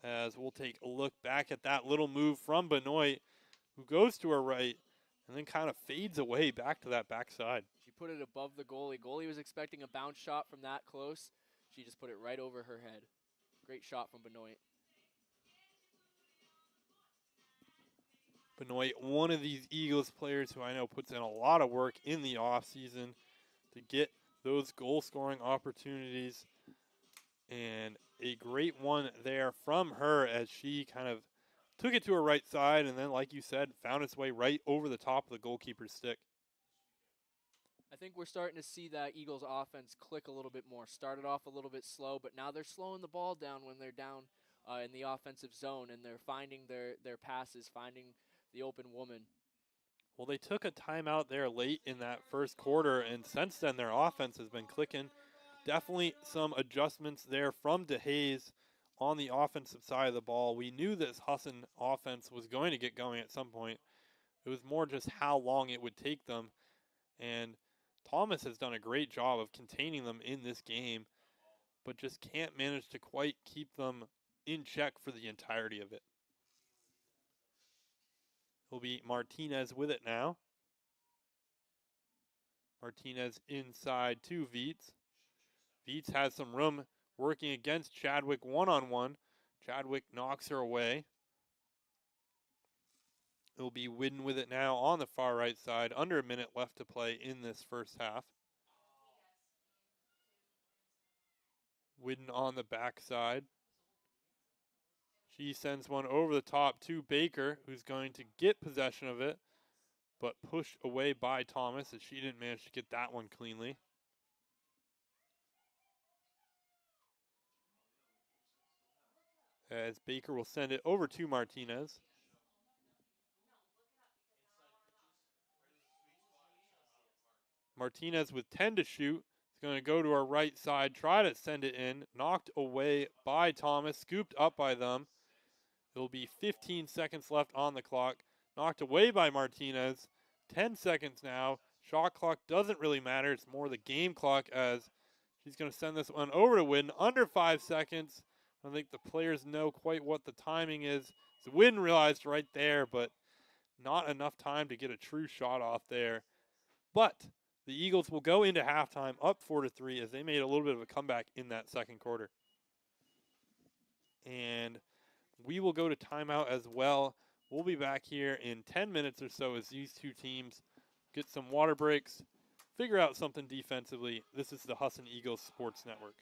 As we'll take a look back at that little move from Benoit, who goes to her right and then kind of fades away back to that backside. She put it above the goalie. Goalie was expecting a bounce shot from that close. She just put it right over her head. Great shot from Benoit. Benoit, one of these Eagles players who I know puts in a lot of work in the offseason to get those goal-scoring opportunities. And a great one there from her as she kind of took it to her right side and then, like you said, found its way right over the top of the goalkeeper's stick. I think we're starting to see that Eagles offense click a little bit more. Started off a little bit slow, but now they're slowing the ball down when they're down in the offensive zone, and they're finding their passes, finding the open woman. Well, they took a timeout there late in that first quarter, and since then their offense has been clicking. Definitely some adjustments there from DeHaze on the offensive side of the ball. We knew this Husson offense was going to get going at some point. It was more just how long it would take them. And Thomas has done a great job of containing them in this game, but just can't manage to quite keep them in check for the entirety of it. It'll be Martinez with it now. Martinez inside to Veets. Veets has some room working against Chadwick one-on-one. Chadwick knocks her away. It'll be Widden with it now on the far right side. Under a minute left to play in this first half. Widden on the back side. She sends one over the top to Baker, who's going to get possession of it, but pushed away by Thomas as she didn't manage to get that one cleanly. As Baker will send it over to Martinez. Martinez with 10 to shoot. Is going to go to our right side, try to send it in. Knocked away by Thomas, scooped up by them. It will be 15 seconds left on the clock. Knocked away by Martinez. 10 seconds now. Shot clock doesn't really matter. It's more the game clock as she's going to send this one over to Wynn under 5 seconds. I think the players know quite what the timing is. So Wynn realized right there, but not enough time to get a true shot off there. But the Eagles will go into halftime up 4-3 as they made a little bit of a comeback in that second quarter. And we will go to timeout as well. We'll be back here in 10 minutes or so as these two teams get some water breaks, figure out something defensively. This is the Husson Eagles Sports Network.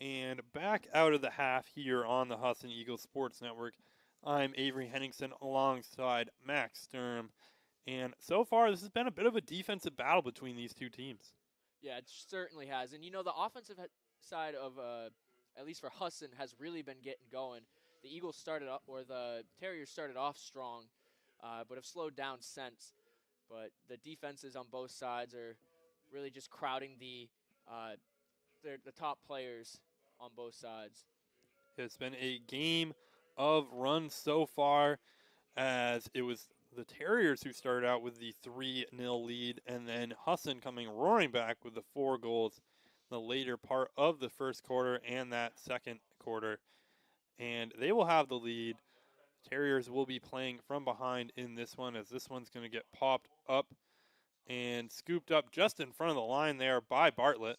And back out of the half here on the Husson Eagles Sports Network, I'm Avery Henningsen alongside Max Sturm. And so far, this has been a bit of a defensive battle between these two teams. Yeah, it certainly has. And the offensive side of, at least for Husson, has really been getting going. The Eagles started off, or the Terriers started off strong, but have slowed down since. But the defenses on both sides are really just crowding the top players on both sides. It's been a game of runs so far, as it was the Terriers who started out with the 3-0 lead, and then Husson coming roaring back with the 4 goals in the later part of the first quarter and that second quarter. And they will have the lead. Terriers will be playing from behind in this one, as this one's going to get popped up and scooped up just in front of the line there by Bartlett.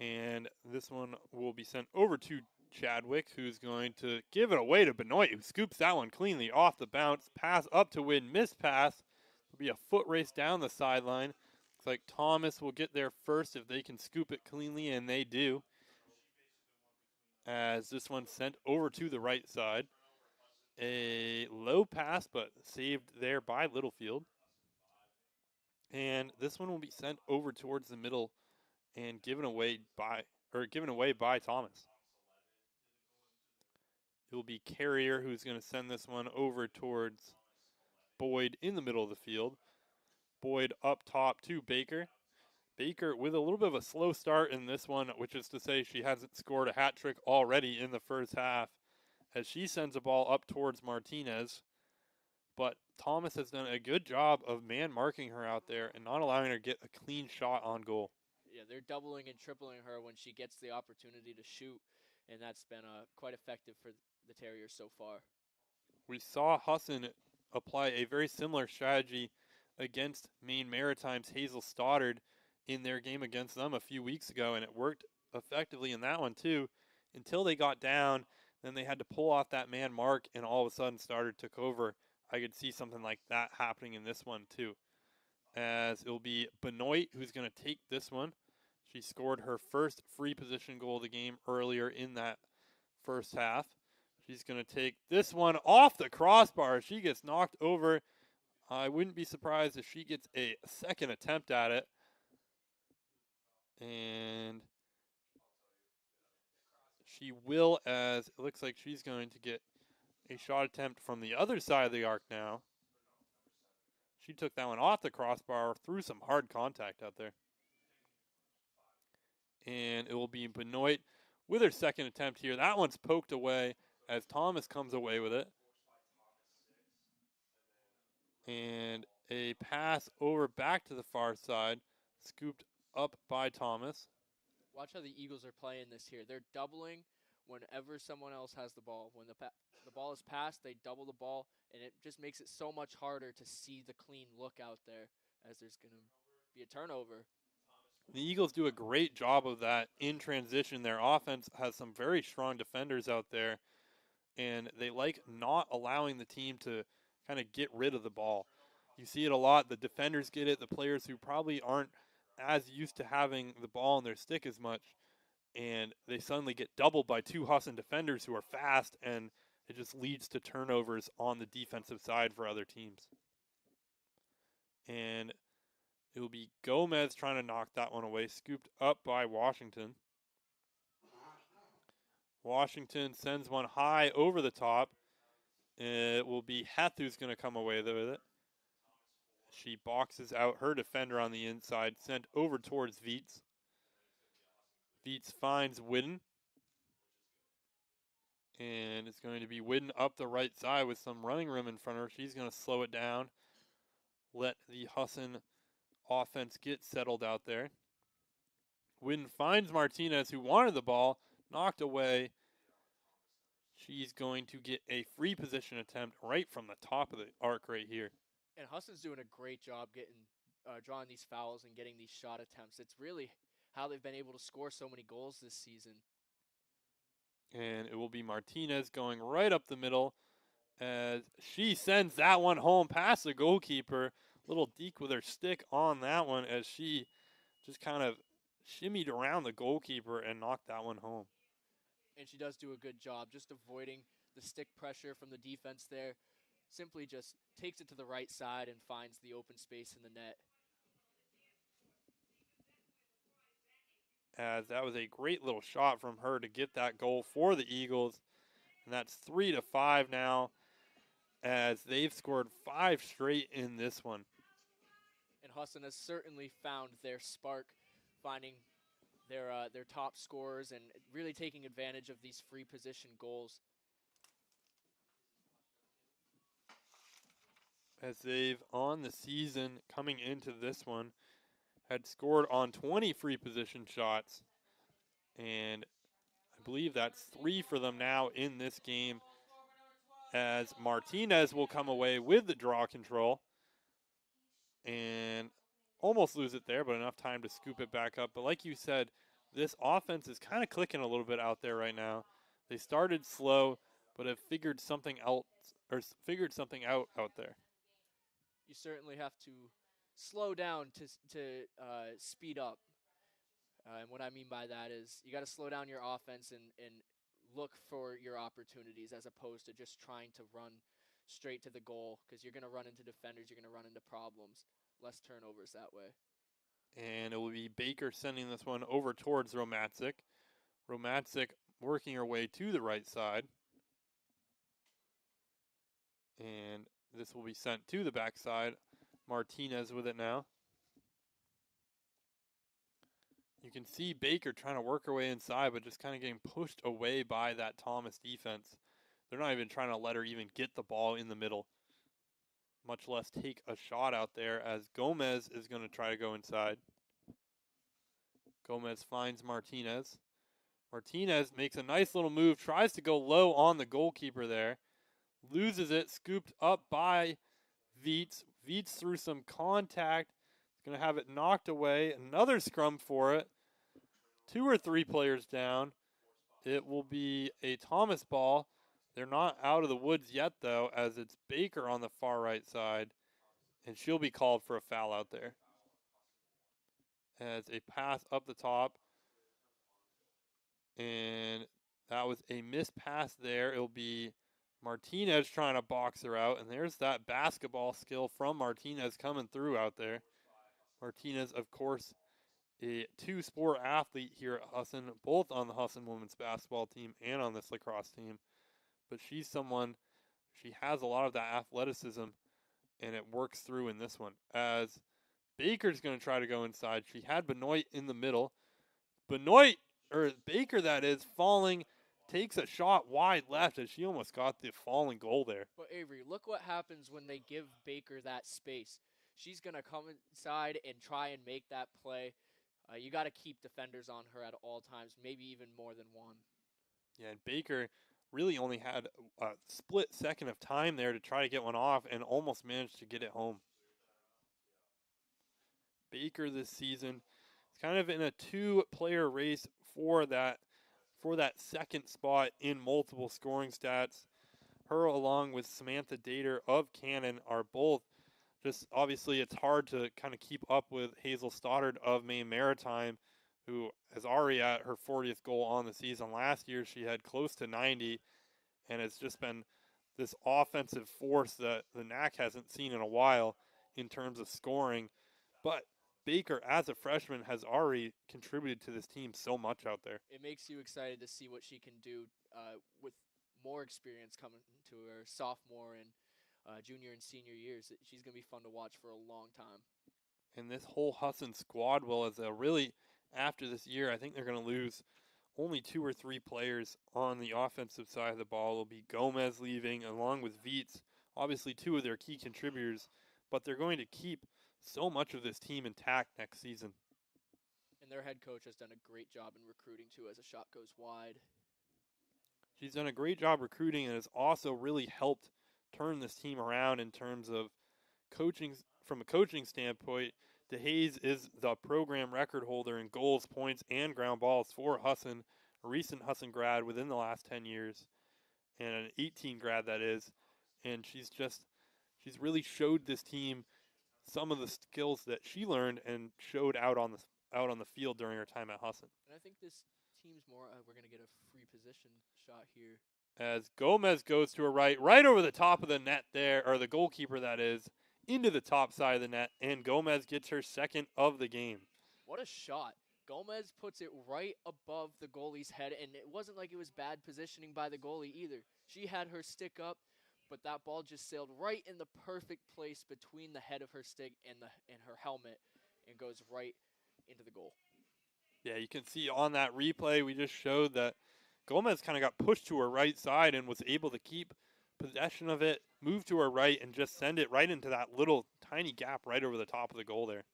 And this one will be sent over to Chadwick, who's going to give it away to Benoit, who scoops that one cleanly off the bounce. Pass up to Wynn, missed pass. It'll be a foot race down the sideline. Looks like Thomas will get there first if they can scoop it cleanly, and they do. As this one's sent over to the right side. A low pass, but saved there by Littlefield. And this one will be sent over towards the middle and given away by Thomas. It will be Carrier who's going to send this one over towards Boyd in the middle of the field. Boyd up top to Baker. Baker with a little bit of a slow start in this one, which is to say she hasn't scored a hat trick already in the first half, as she sends a ball up towards Martinez. But Thomas has done a good job of man marking her out there and not allowing her to get a clean shot on goal. Yeah, they're doubling and tripling her when she gets the opportunity to shoot, and that's been quite effective for the Terriers so far. We saw Husson apply a very similar strategy against Maine Maritime's Hazel Stoddard in their game against them a few weeks ago, and it worked effectively in that one too, until they got down. Then they had to pull off that man mark, and all of a sudden Stoddard took over. I could see something like that happening in this one too, as it will be Benoit who's going to take this one. She scored her first free position goal of the game earlier in that first half. She's going to take this one off the crossbar. She gets knocked over. I wouldn't be surprised if she gets a second attempt at it. And she will, as it looks like she's going to get a shot attempt from the other side of the arc now. She took that one off the crossbar through some hard contact out there. And it will be Benoit with her second attempt here. That one's poked away as Thomas comes away with it. And a pass over back to the far side, scooped up by Thomas. Watch how the Eagles are playing this here. They're doubling whenever someone else has the ball. When the ball is passed, they double the ball, and it just makes it so much harder to see the clean look out there, as there's going to be a turnover. The Eagles do a great job of that in transition. Their offense has some very strong defenders out there, and they like not allowing the team to kind of get rid of the ball. You see it a lot. The defenders get it. The players who probably aren't as used to having the ball in their stick as much, and they suddenly get doubled by 2 Husson defenders who are fast, and it just leads to turnovers on the defensive side for other teams. And it will be Gomez trying to knock that one away, scooped up by Washington. Washington sends one high over the top. It will be Heth who's going to come away with it. She boxes out her defender on the inside, sent over towards Viets. Viets finds Whidden. And it's going to be Whidden up the right side with some running room in front of her. She's going to slow it down. Let the Husson offense get settled out there. Whidden finds Martinez, who wanted the ball, knocked away. She's going to get a free position attempt right from the top of the arc right here. And Husson's doing a great job drawing these fouls and getting these shot attempts. It's really how they've been able to score so many goals this season. And it will be Martinez going right up the middle as she sends that one home past the goalkeeper. Little deke with her stick on that one as she just kind of shimmied around the goalkeeper and knocked that one home. And she does do a good job just avoiding the stick pressure from the defense there. Simply just takes it to the right side and finds the open space in the net. As that was a great little shot from her to get that goal for the Eagles. And that's 3-5 now, as they've scored 5 straight in this one. And Husson has certainly found their spark, finding their top scorers and really taking advantage of these free position goals. As they've, on the season, coming into this one, had scored on 20 free position shots. And I believe that's 3 for them now in this game, as Martinez will come away with the draw control and almost lose it there, but enough time to scoop it back up. But like you said, this offense is kind of clicking a little bit out there right now. They started slow, but have figured something out there. You certainly have to slow down to speed up. And what I mean by that is you got to slow down your offense and look for your opportunities as opposed to just trying to run straight to the goal, because you're going to run into defenders, you're going to run into problems. Less turnovers that way. And it will be Baker sending this one over towards Romatzik. Romatzik working her way to the right side. And this will be sent to the backside. Martinez with it now. You can see Baker trying to work her way inside, but just kind of getting pushed away by that Thomas defense. They're not even trying to let her even get the ball in the middle, much less take a shot out there, as Gomez is going to try to go inside. Gomez finds Martinez. Martinez makes a nice little move, tries to go low on the goalkeeper there. Loses it, scooped up by Viets. Viets through some contact. Going to have it knocked away. Another scrum for it. 2 or 3 players down. It will be a Thomas ball. They're not out of the woods yet, though, as it's Baker on the far right side. And she'll be called for a foul out there. As a pass up the top. And that was a missed pass there. It'll be Martinez trying to box her out. And there's that basketball skill from Martinez coming through out there. Martinez, of course, a 2-sport athlete here at Husson, both on the Husson women's basketball team and on this lacrosse team. But she's someone, she has a lot of that athleticism, and it works through in this one. As Baker's going to try to go inside. She had Benoit in the middle. Baker, that is, falling, takes a shot wide left, as she almost got the falling goal there. But Avery, look what happens when they give Baker that space. She's going to come inside and try and make that play. You got to keep defenders on her at all times, maybe even more than one. Yeah, and Baker really only had a split second of time there to try to get one off and almost managed to get it home. Baker this season is kind of in a 2-player race for that second spot in multiple scoring stats. Her along with Samantha Dater of Cannon are both just, obviously it's hard to kind of keep up with Hazel Stoddard of Maine Maritime, who is already at her 40th goal on the season. Last year she had close to 90, and it's just been this offensive force that the NAC hasn't seen in a while in terms of scoring. But Baker, as a freshman, has already contributed to this team so much out there. It makes you excited to see what she can do with more experience coming to her sophomore and junior and senior years. She's going to be fun to watch for a long time. And this whole Husson squad will, as a really, after this year, I think they're going to lose only 2 or 3 players on the offensive side of the ball. It'll be Gomez leaving, along with Viets, obviously 2 of their key contributors, but they're going to keep so much of this team intact next season. And their head coach has done a great job in recruiting, too, as a shot goes wide. She's done a great job recruiting and has also really helped turn this team around in terms of coaching. From a coaching standpoint, DeHaze is the program record holder in goals, points, and ground balls for Husson, a recent Husson grad within the last 10 years, and an 18 grad that is. And she's really showed this team some of the skills that she learned and showed out on out on the field during her time at Husson. And I think this team's more, we're going to get a free position shot here. As Gomez goes to her right over the top of the net there, or the goalkeeper that is, into the top side of the net, and Gomez gets her second of the game. What a shot. Gomez puts it right above the goalie's head, and it wasn't like it was bad positioning by the goalie either. She had her stick up, but that ball just sailed right in the perfect place between the head of her stick and her helmet, and goes right into the goal. Yeah, you can see on that replay we just showed that Gomez kind of got pushed to her right side and was able to keep possession of it, move to her right, and just send it right into that little tiny gap right over the top of the goal there.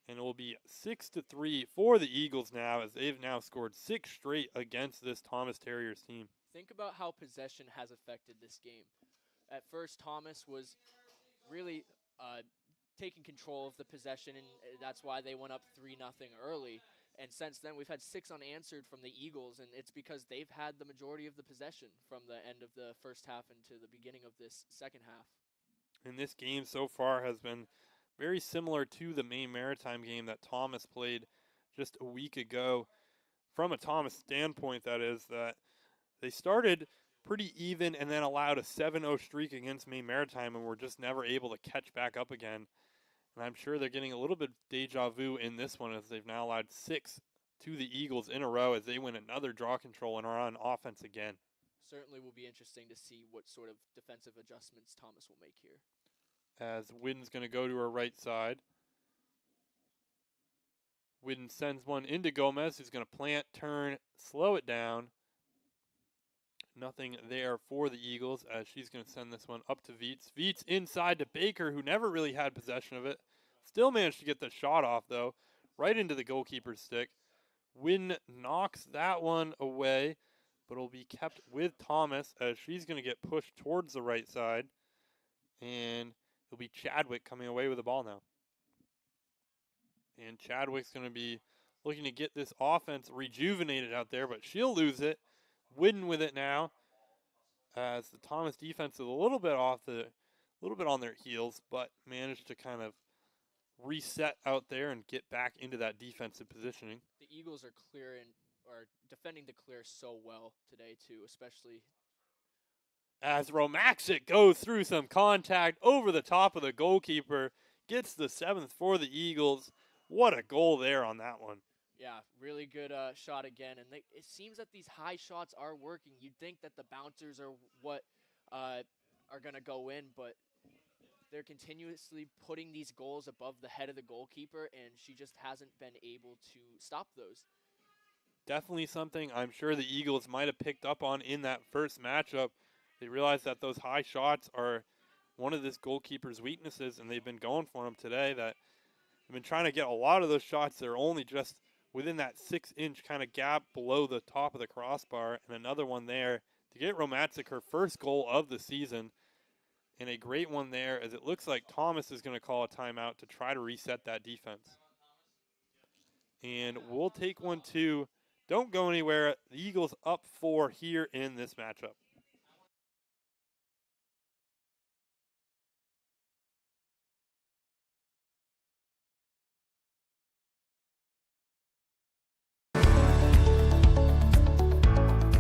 And it will be 6-3 for the Eagles now, as they've now scored 6 straight against this Thomas Terriers team. Think about how possession has affected this game. At first, Thomas was really taking control of the possession, and that's why they went up 3-0 early. And since then, we've had 6 unanswered from the Eagles, and it's because they've had the majority of the possession from the end of the first half into the beginning of this second half. And this game so far has been very similar to the Maine Maritime game that Thomas played just a week ago. From a Thomas standpoint, that is, that they started pretty even and then allowed a 7-0 streak against Maine Maritime and were just never able to catch back up again. And I'm sure they're getting a little bit deja vu in this one, as they've now allowed 6 to the Eagles in a row as they win another draw control and are on offense again. Certainly will be interesting to see what sort of defensive adjustments Thomas will make here. As Whidden's going to go to her right side. Whidden sends one into Gomez, who's going to plant, turn, slow it down. Nothing there for the Eagles, as she's going to send this one up to Viets. Viets inside to Baker, who never really had possession of it. Still managed to get the shot off, though, right into the goalkeeper's stick. Whidden knocks that one away, but it'll be kept with Thomas, as she's going to get pushed towards the right side. And it'll be Chadwick coming away with the ball now. And Chadwick's going to be looking to get this offense rejuvenated out there, but she'll lose it. Whidden with it now, as the Thomas defense is a little bit on their heels, but managed to kind of reset out there and get back into that defensive positioning. The Eagles are defending the clear so well today too, especially as Romaxic goes through some contact over the top of the goalkeeper, gets the 7th for the Eagles. What a goal there on that one. Yeah, really good shot again. And it seems that these high shots are working. You'd think that the bouncers are what are going to go in, but they're continuously putting these goals above the head of the goalkeeper, and she just hasn't been able to stop those. Definitely something I'm sure the Eagles might have picked up on in that first matchup. They realized that those high shots are one of this goalkeeper's weaknesses, and they've been going for them today. That they've been trying to get a lot of those shots. They're only just within that 6-inch kind of gap below the top of the crossbar, and another one there to get Romancic her first goal of the season. And a great one there, as it looks like Thomas is going to call a timeout to try to reset that defense. And we'll take one too. Don't go anywhere. The Eagles up 4 here in this matchup.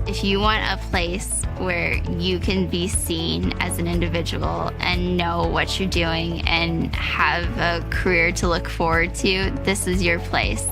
If you want a place where you can be seen as an individual and know what you're doing and have a career to look forward to, this is your place.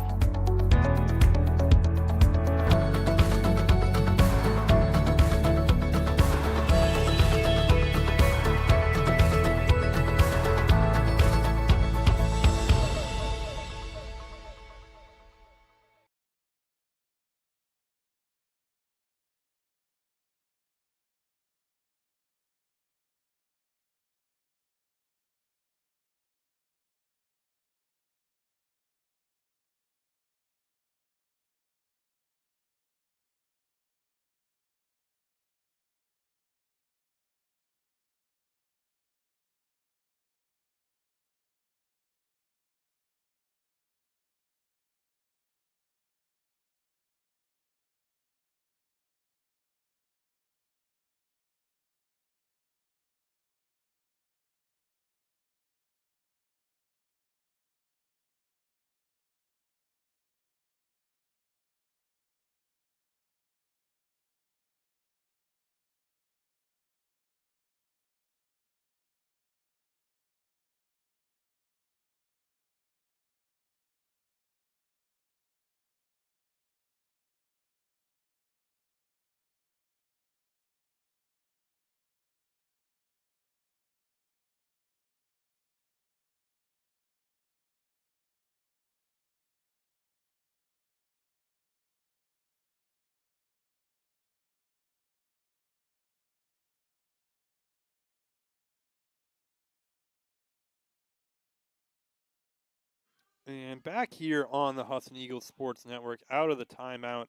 And back here on the Husson Eagles Sports Network, out of the timeout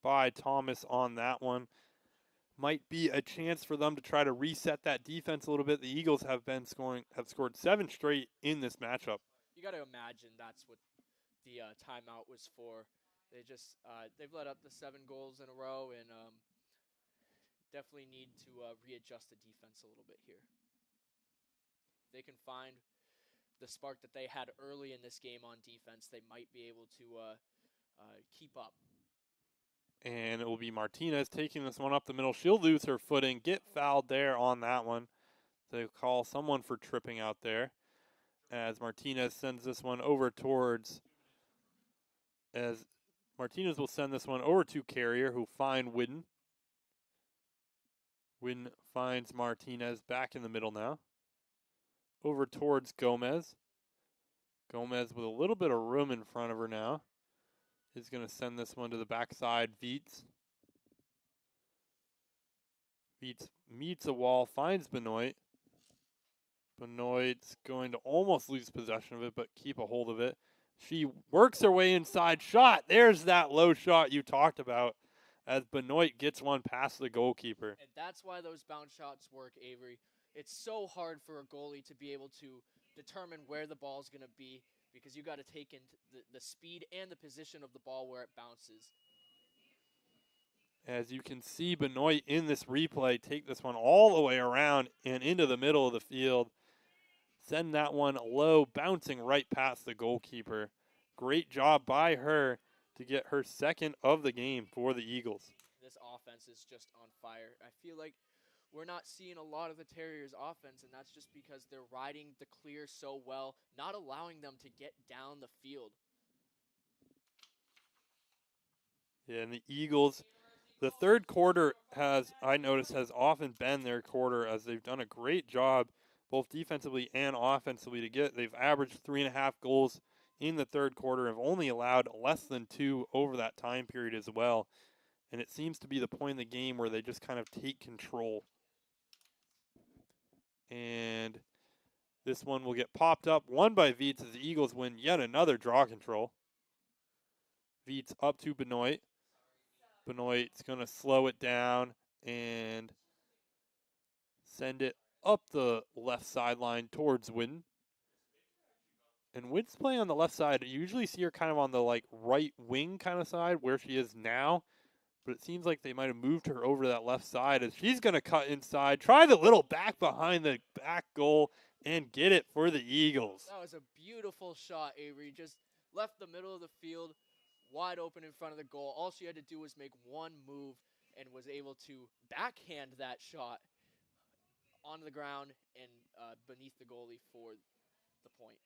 by Thomas on that one. Might be a chance for them to try to reset that defense a little bit. The Eagles have scored 7 straight in this matchup. You got to imagine that's what the timeout was for. They've let up the 7 goals in a row, and definitely need to readjust the defense a little bit here. If they can find the spark that they had early in this game on defense, they might be able to keep up. And it will be Martinez taking this one up the middle. She'll lose her footing, get fouled there on that one. They'll call someone for tripping out there as Martinez sends this one over towards, as Martinez will send this one over to Carrier, who find Whidden. Whidden finds Martinez back in the middle now. Over towards Gomez. Gomez with a little bit of room in front of her now is going to send this one to the backside. Viets meets a wall, finds Benoit. Benoit's going to almost lose possession of it, but keep a hold of it. She works her way inside. Shot. There's that low shot you talked about as Benoit gets one past the goalkeeper. And that's why those bounce shots work, Avery. It's so hard for a goalie to be able to determine where the ball's going to be because you got to take in the speed and the position of the ball where it bounces. As you can see, Benoit in this replay take this one all the way around and into the middle of the field. Send that one low, bouncing right past the goalkeeper. Great job by her to get her second of the game for the Eagles. This offense is just on fire. I feel like we're not seeing a lot of the Terriers' offense, and that's just because they're riding the clear so well, not allowing them to get down the field. Yeah, and the Eagles, the third quarter has often been their quarter as they've done a great job both defensively and offensively they've averaged 3.5 goals in the third quarter, have only allowed less than 2 over that time period as well. And it seems to be the point in the game where they just kind of take control. And this one will get popped up, won by Viets as the Eagles win yet another draw control. Viets up to Benoit. Benoit's going to slow it down and send it up the left sideline towards Whidden. And Whidden's playing on the left side. You usually see her kind of on the right wing kind of side where she is now. But it seems like they might have moved her over to that left side as she's going to cut inside. Try the little back behind the back goal and get it for the Eagles. That was a beautiful shot, Avery. Just left the middle of the field, wide open in front of the goal. All she had to do was make one move and was able to backhand that shot onto the ground and beneath the goalie for the point.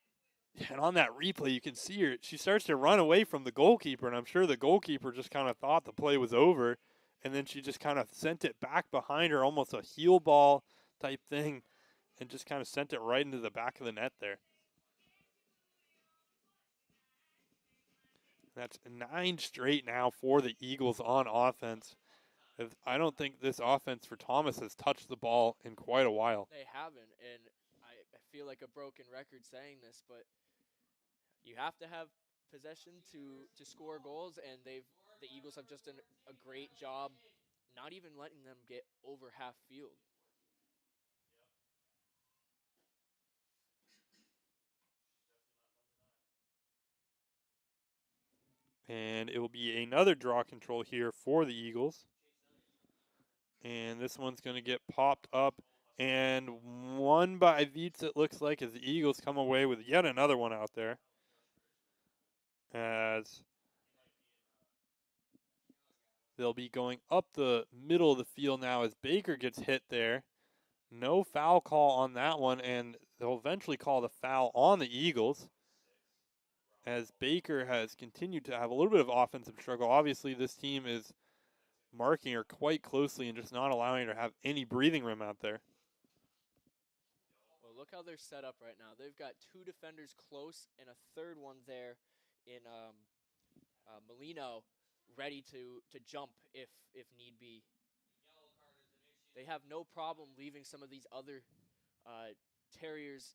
And on that replay, you can see her. She starts to run away from the goalkeeper, and I'm sure the goalkeeper just kind of thought the play was over, and then she just kind of sent it back behind her, almost a heel ball type thing, and just kind of sent it right into the back of the net there. That's 9 straight now for the Eagles on offense. I don't think this offense for Thomas has touched the ball in quite a while. They haven't, and I feel like a broken record saying this, but you have to have possession to score goals, and the Eagles have just done a great job not even letting them get over half field. And it will be another draw control here for the Eagles. And this one's going to get popped up and won by Viets, it looks like, as the Eagles come away with yet another one out there. As they'll be going up the middle of the field now as Baker gets hit there. No foul call on that one, and they'll eventually call the foul on the Eagles as Baker has continued to have a little bit of offensive struggle. Obviously, this team is marking her quite closely and just not allowing her to have any breathing room out there. Well, look how they're set up right now. They've got 2 defenders close and a third one there in Molino ready to jump if need be. They have no problem leaving some of these other Terriers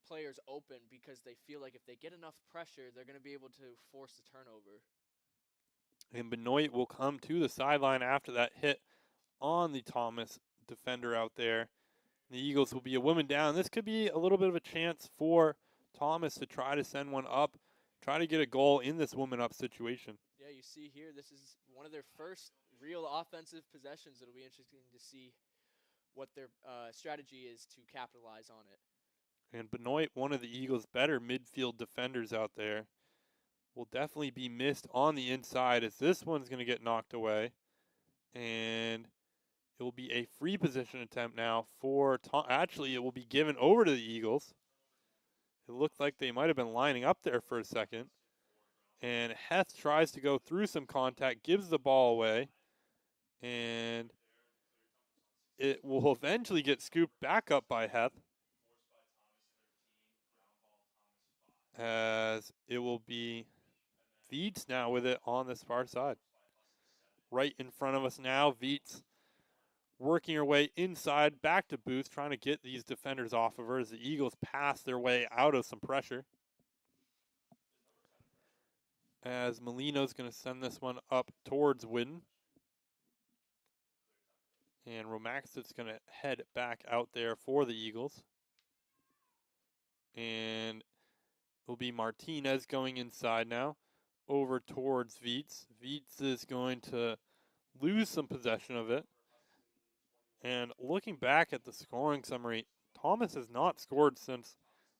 players open because they feel like if they get enough pressure, they're going to be able to force the turnover. And Benoit will come to the sideline after that hit on the Thomas defender out there. The Eagles will be a woman down. This could be a little bit of a chance for Thomas to try to send one up, try to get a goal in this woman up situation. Yeah, you see here, this is one of their first real offensive possessions. It'll be interesting to see what their strategy is to capitalize on it. And Benoit, one of the Eagles' better midfield defenders out there, will definitely be missed on the inside as this one's going to get knocked away. And it will be a free position attempt now for actually, it will be given over to the Eagles. It looked like they might have been lining up there for a second. And Heth tries to go through some contact, gives the ball away. And it will eventually get scooped back up by Heth. As it will be Veets now with it on this far side. Right in front of us now, Veets working her way inside, back to Booth, trying to get these defenders off of her as the Eagles pass their way out of some pressure. As Molino's going to send this one up towards Whidden. And Romaxic's going to head back out there for the Eagles. And it'll be Martinez going inside now, over towards Veets. Veets is going to lose some possession of it. And looking back at the scoring summary, Thomas has not scored since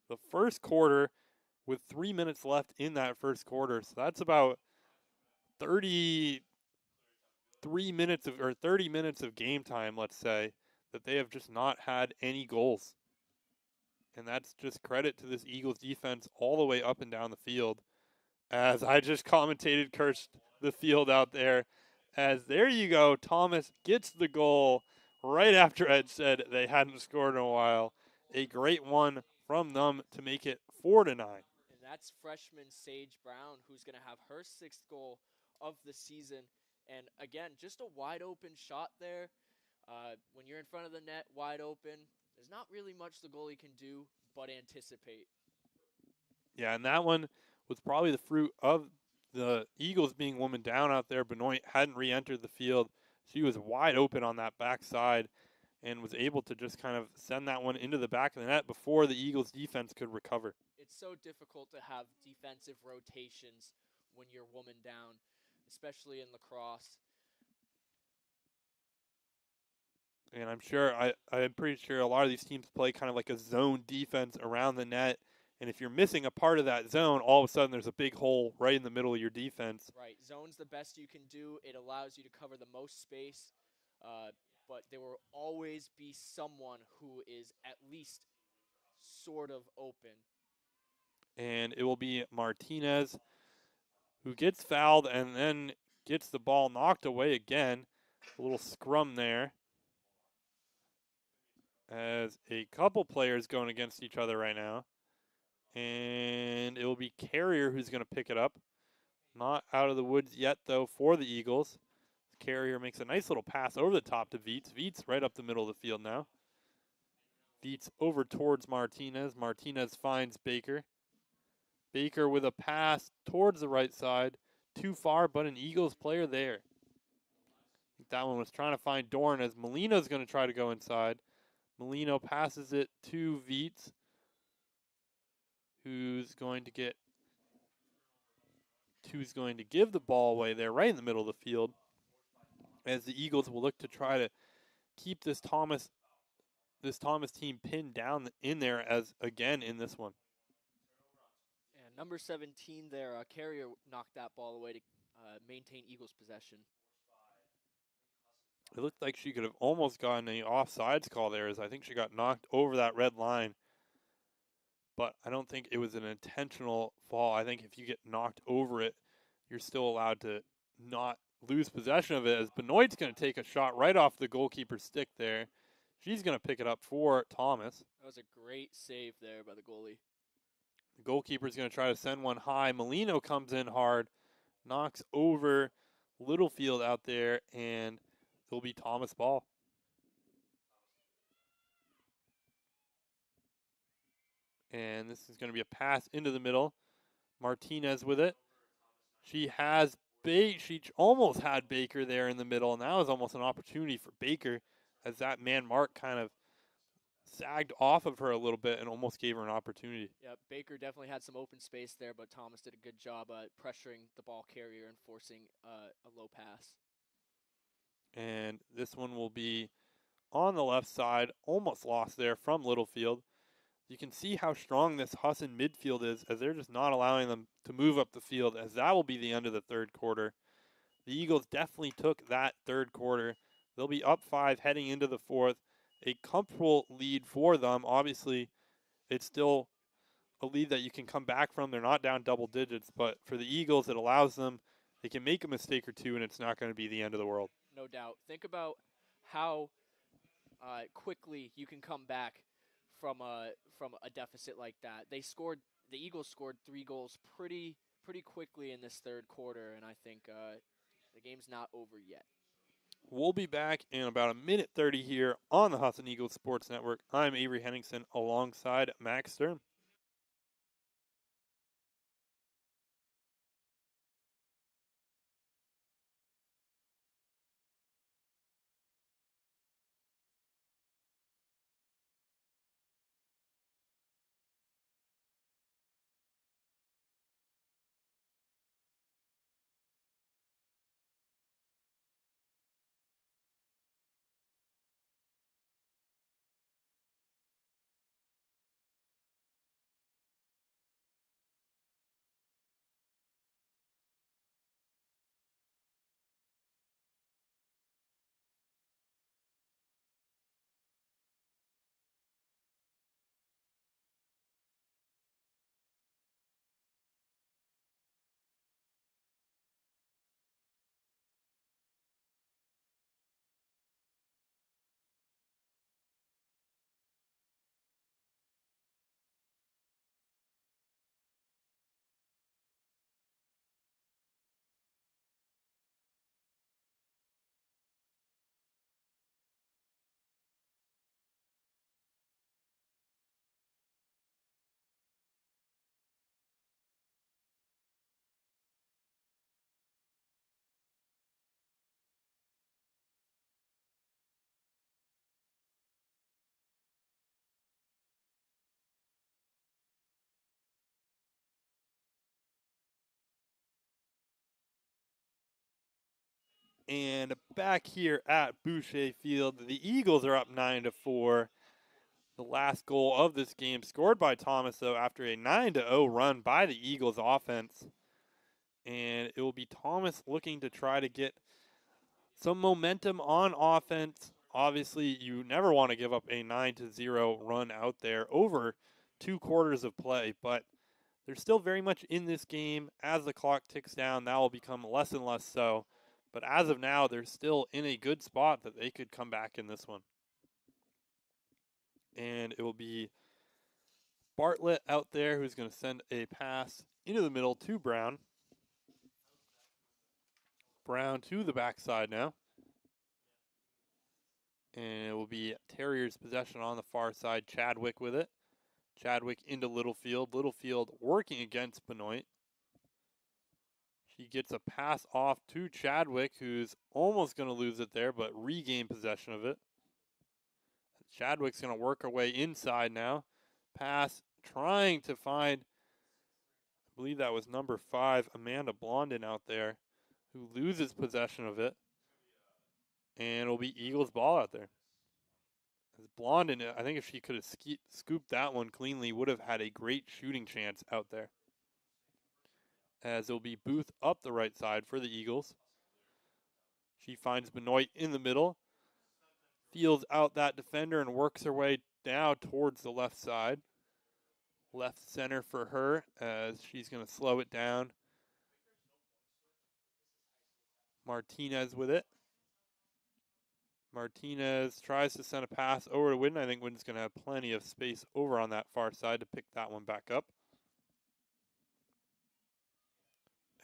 the first quarter with 3 minutes left in that first quarter. So that's about 30 minutes of game time, let's say, that they have just not had any goals. And that's just credit to this Eagles defense all the way up and down the field. As I just commentated, cursed the field out there. As there you go, Thomas gets the goal right after Ed said they hadn't scored in a while. A great one from them to make it 4-9. And that's freshman Sage Brown, who's going to have her 6th goal of the season. And again, just a wide open shot there. When you're in front of the net, wide open, there's not really much the goalie can do but anticipate. Yeah, and that one was probably the fruit of the Eagles being woman down out there. Benoit hadn't re-entered the field. She was wide open on that backside and was able to just kind of send that one into the back of the net before the Eagles defense could recover. It's so difficult to have defensive rotations when you're woman down, especially in lacrosse. And I'm pretty sure a lot of these teams play kind of like a zone defense around the net. And if you're missing a part of that zone, all of a sudden there's a big hole right in the middle of your defense. Right. Zone's the best you can do. It allows you to cover the most space. But there will always be someone who is at least sort of open. And it will be Martinez who gets fouled and then gets the ball knocked away again. A little scrum there. As a couple players going against each other right now. And it will be Carrier who's going to pick it up. Not out of the woods yet, though, for the Eagles. Carrier makes a nice little pass over the top to Veets. Veets right up the middle of the field now. Veets over towards Martinez. Martinez finds Baker. Baker with a pass towards the right side. Too far, but an Eagles player there. I think that one was trying to find Dorn as Molino's going to try to go inside. Molino passes it to Veets, who's going to give the ball away there right in the middle of the field, as the Eagles will look to try to keep this Thomas team pinned down in there as again in this one. And number 17 there, Carrier knocked that ball away to maintain Eagles possession. It looked like she could have almost gotten an offsides call there, as I think she got knocked over that red line. But I don't think it was an intentional fall. I think if you get knocked over it, you're still allowed to not lose possession of it, as Benoit's going to take a shot right off the goalkeeper's stick there. She's going to pick it up for Thomas. That was a great save there by the goalie. The goalkeeper's going to try to send one high. Molino comes in hard, knocks over Littlefield out there, and it'll be Thomas ball. And this is going to be a pass into the middle. Martinez with it. She almost had Baker there in the middle, and that was almost an opportunity for Baker as that man mark kind of sagged off of her a little bit and almost gave her an opportunity. Yeah, Baker definitely had some open space there, but Thomas did a good job pressuring the ball carrier and forcing a low pass. And this one will be on the left side, almost lost there from Littlefield. You can see how strong this Husson midfield is as they're just not allowing them to move up the field, as that will be the end of the third quarter. The Eagles definitely took that third quarter. They'll be up 5 heading into the fourth. A comfortable lead for them. Obviously, it's still a lead that you can come back from. They're not down double digits, but for the Eagles, it allows them, they can make a mistake or two, and it's not going to be the end of the world. No doubt. Think about how quickly you can come back from a deficit like that. The Eagles scored 3 goals pretty quickly in this third quarter, and I think the game's not over yet. We'll be back in about a minute 30 here on the Husson Eagles Sports Network. I'm Avery Henningsen alongside Max Sturm. And back here at Boucher Field, the Eagles are up 9-4. The last goal of this game scored by Thomas, though, after a 9-0 run by the Eagles offense. And it will be Thomas looking to try to get some momentum on offense. Obviously, you never want to give up a 9-0 run out there over 2 quarters of play, but they're still very much in this game. As the clock ticks down, that will become less and less so. But as of now, they're still in a good spot that they could come back in this one. And it will be Bartlett out there who's going to send a pass into the middle to Brown. Brown to the backside now. And it will be Terriers' possession on the far side. Chadwick with it. Chadwick into Littlefield. Littlefield working against Benoit. She gets a pass off to Chadwick, who's almost going to lose it there, but regain possession of it. Chadwick's going to work her way inside now. Pass trying to find, I believe that was number 5, Amanda Blondin out there, who loses possession of it. And it'll be Eagles ball out there. As Blondin, I think if she could have scooped that one cleanly, would have had a great shooting chance out there. As it'll be Booth up the right side for the Eagles. She finds Benoit in the middle. Feels out that defender and works her way now towards the left side. Left center for her as she's going to slow it down. Martinez with it. Martinez tries to send a pass over to Witten. I think Witten's going to have plenty of space over on that far side to pick that one back up.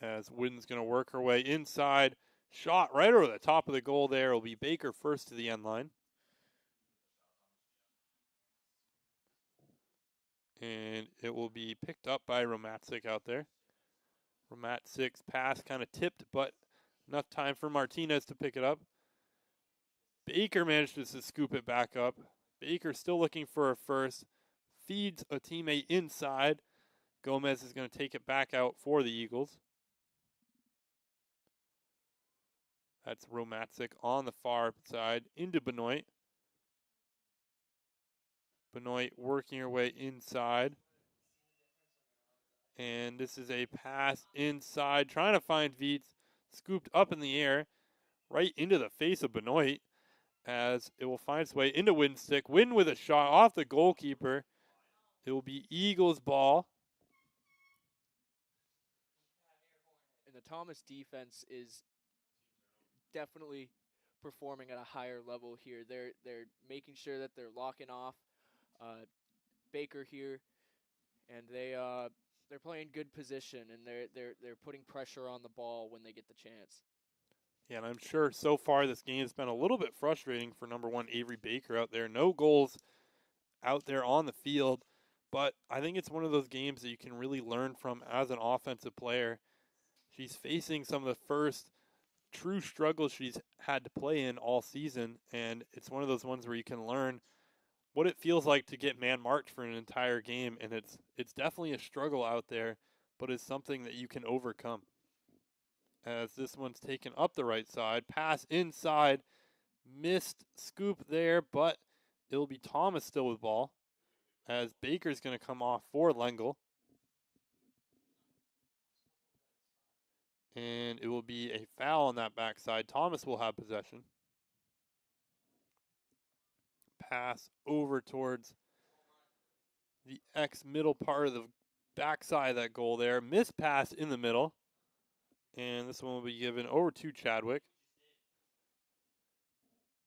As Witten's going to work her way inside. Shot right over the top of the goal there. It'll be Baker first to the end line. And it will be picked up by Romatzik out there. Romatzik's pass kind of tipped, but enough time for Martinez to pick it up. Baker manages to scoop it back up. Baker still looking for a first. Feeds a teammate inside. Gomez is going to take it back out for the Eagles. That's Romatzik on the far side into Benoit. Benoit working her way inside. And this is a pass inside, trying to find Viets. Scooped up in the air, right into the face of Benoit, as it will find its way into Winstick. Win with a shot off the goalkeeper. It will be Eagles ball. And the Thomas defense is definitely performing at a higher level here. They're making sure that they're locking off Baker here, and they're playing good position, and they're putting pressure on the ball when they get the chance. Yeah, and I'm sure so far this game has been a little bit frustrating for number one Avery Baker out there. No goals out there on the field, but I think it's one of those games that you can really learn from as an offensive player. She's facing some of the first true struggles she's had to play in all season, and it's one of those ones where you can learn what it feels like to get man marked for an entire game, and it's definitely a struggle out there, but it's something that you can overcome. As this one's taken up the right side, pass inside, missed scoop there, but it'll be Thomas still with ball, as Baker's going to come off for Lengel. And it will be a foul on that backside. Thomas will have possession. Pass over towards the middle part of the backside of that goal there. Missed pass in the middle. And this one will be given over to Chadwick.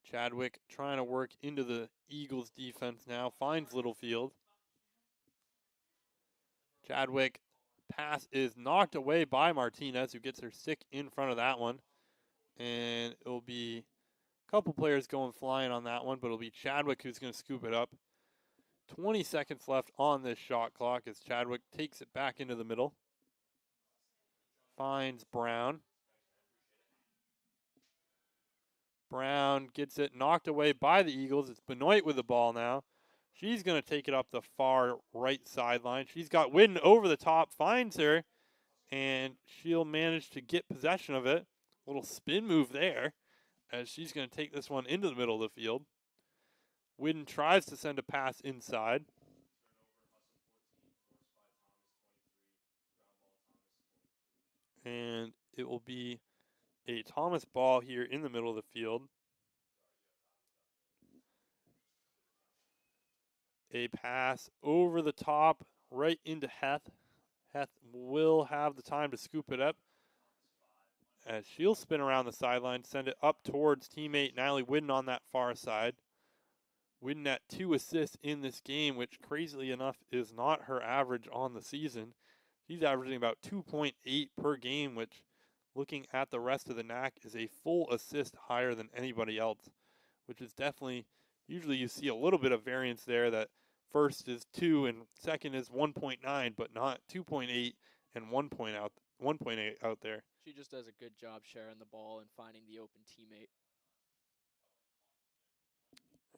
Chadwick trying to work into the Eagles defense now. Finds Littlefield. Chadwick pass is knocked away by Martinez, who gets her stick in front of that one. And it will be a couple players going flying on that one, but it'll be Chadwick who's going to scoop it up. 20 seconds left on this shot clock as Chadwick takes it back into the middle. Finds Brown. Brown gets it knocked away by the Eagles. It's Benoit with the ball now. She's going to take it up the far right sideline. She's got Whidden over the top, finds her, and she'll manage to get possession of it. A little spin move there as she's going to take this one into the middle of the field. Whidden tries to send a pass inside. And it will be a Thomas ball here in the middle of the field. A pass over the top, right into Heth. Heth will have the time to scoop it up, as she'll spin around the sideline, send it up towards teammate Natalie Whidden on that far side. Whidden at 2 assists in this game, which crazily enough is not her average on the season. She's averaging about 2.8 per game, which, looking at the rest of the NAC, is a full assist higher than anybody else, which is definitely, usually you see a little bit of variance there, that first is 2 and second is 1.9, but not 2.8 and 1.8 out there. She just does a good job sharing the ball and finding the open teammate.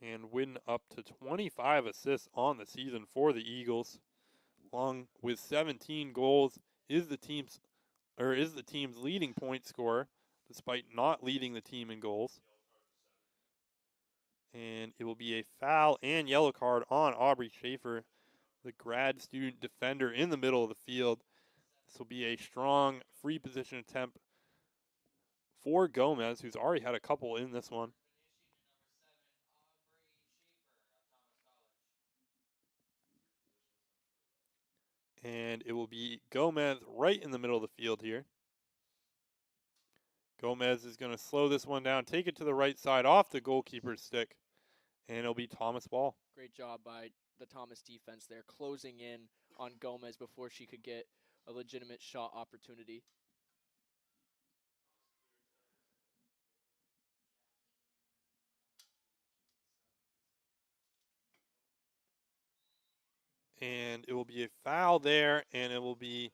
And win up to 25 assists on the season for the Eagles, along with 17 goals, is the team's leading point scorer, despite not leading the team in goals. And it will be a foul and yellow card on Aubrey Schaefer, the grad student defender in the middle of the field. This will be a strong free position attempt for Gomez, who's already had a couple in this one. And it will be Gomez right in the middle of the field here. Gomez is going to slow this one down, take it to the right side off the goalkeeper's stick, and it'll be Thomas ball. Great job by the Thomas defense there, closing in on Gomez before she could get a legitimate shot opportunity. And it will be a foul there, and it will be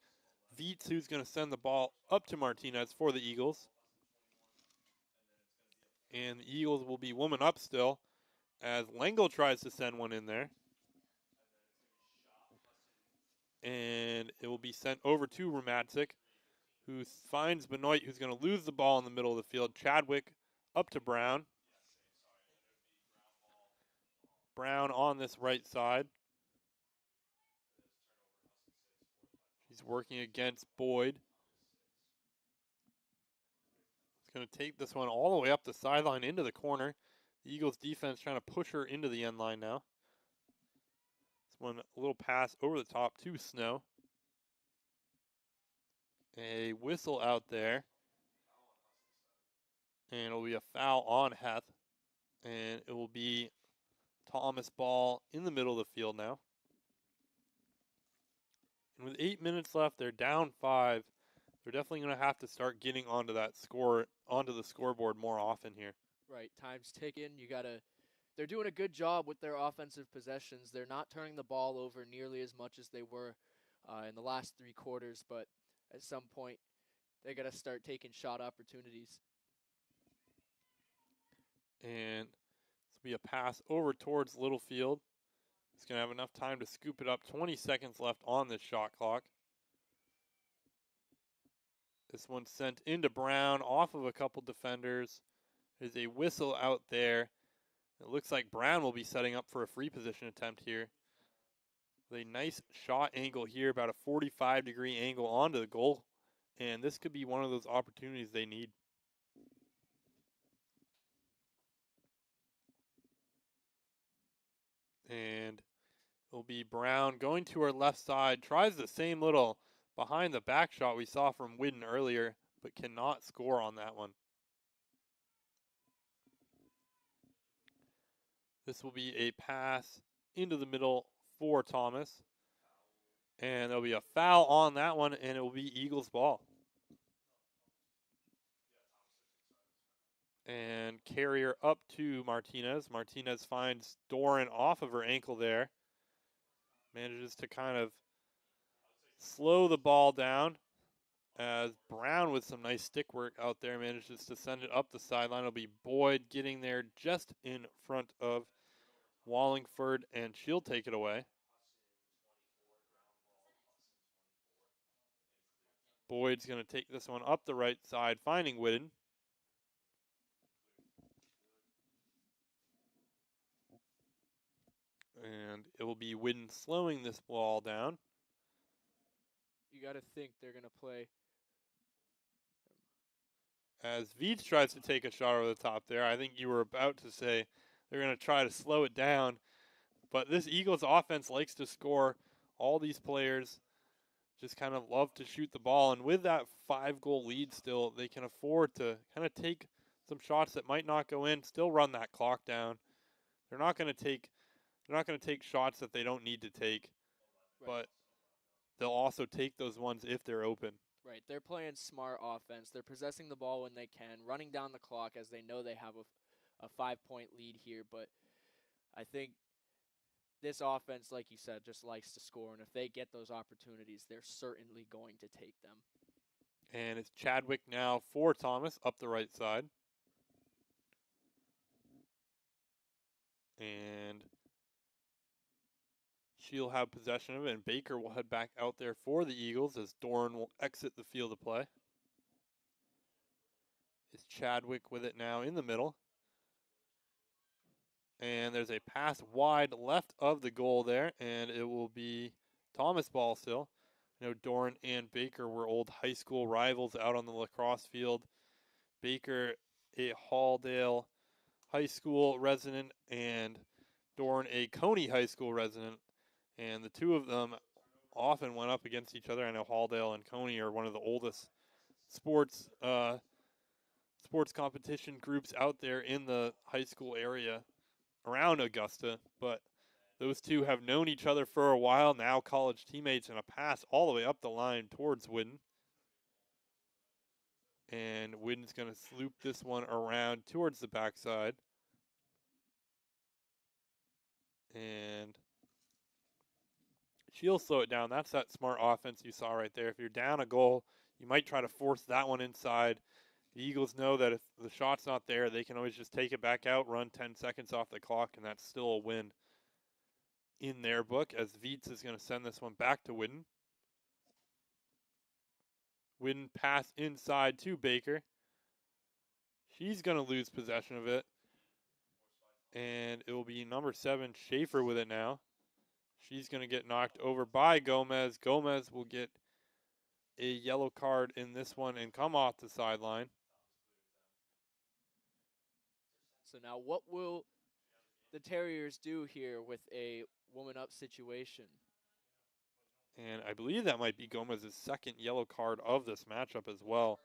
Viets who's going to send the ball up to Martinez for the Eagles. And the Eagles will be woman up still as Lengel tries to send one in there. And it will be sent over to Romantic, who finds Benoit, who's going to lose the ball in the middle of the field. Chadwick up to Brown. Brown on this right side. She's working against Boyd. It's going to take this one all the way up the sideline into the corner. The Eagles defense trying to push her into the end line now. This one, a little pass over the top to Snow. A whistle out there. And it'll be a foul on Heth. And it will be Thomas ball in the middle of the field now. And with 8 minutes left, they're down 5. They're definitely going to have to start getting onto the scoreboard more often here. Right, time's ticking. They're doing a good job with their offensive possessions. They're not turning the ball over nearly as much as they were in the last 3 quarters, but at some point, they got to start taking shot opportunities. And this will be a pass over towards Littlefield. He's going to have enough time to scoop it up. 20 seconds left on this shot clock. This one sent into Brown off of a couple defenders. There's a whistle out there. It looks like Brown will be setting up for a free position attempt here. With a nice shot angle here, about a 45-degree angle onto the goal. And this could be one of those opportunities they need. And it'll be Brown going to her left side. Tries the same little behind the back shot we saw from Whidden earlier, but cannot score on that one. This will be a pass into the middle for Thomas. And there'll be a foul on that one, and it will be Eagles ball. And carrier up to Martinez. Martinez finds Doran off of her ankle there. Manages to kind of slow the ball down as Brown with some nice stick work out there manages to send it up the sideline. It'll be Boyd getting there just in front of Wallingford, and she'll take it away. Boyd's going to take this one up the right side, finding Whidden. And it will be Whidden slowing this ball down. You got to think they're going to play. As Viets tries to take a shot over the top there, I think you were about to say they're going to try to slow it down. But this Eagles offense likes to score. All these players just kind of love to shoot the ball. And with that 5-goal lead still, they can afford to kind of take some shots that might not go in, still run that clock down. They're not going to take shots that they don't need to take. Right. But they'll also take those ones if they're open. Right, they're playing smart offense. They're possessing the ball when they can, running down the clock as they know they have a 5-point lead here. But I think this offense, like you said, just likes to score. And if they get those opportunities, they're certainly going to take them. And it's Chadwick now for Thomas up the right side. And she'll have possession of it, and Baker will head back out there for the Eagles as Doran will exit the field of play. It's Chadwick with it now in the middle. And there's a pass wide left of the goal there, and it will be Thomas ball still. You know, Doran and Baker were old high school rivals out on the lacrosse field. Baker, a Halldale High School resident, and Doran, a Coney High School resident. And the two of them often went up against each other. I know Halldale and Coney are one of the oldest sports competition groups out there in the high school area around Augusta. But those two have known each other for a while, now college teammates, and a pass all the way up the line towards Whidden. And Whidden's going to sloop this one around towards the backside. And she'll slow it down. That's that smart offense you saw right there. If you're down a goal, you might try to force that one inside. The Eagles know that if the shot's not there, they can always just take it back out, run 10 seconds off the clock, and that's still a win in their book, as Vietz is going to send this one back to Whidden. Whidden pass inside to Baker. She's going to lose possession of it. And it will be number 7, Schaefer, with it now. She's going to get knocked over by Gomez. Gomez will get a yellow card in this one and come off the sideline. So now what will the Terriers do here with a woman up situation? And I believe that might be Gomez's second yellow card of this matchup as well.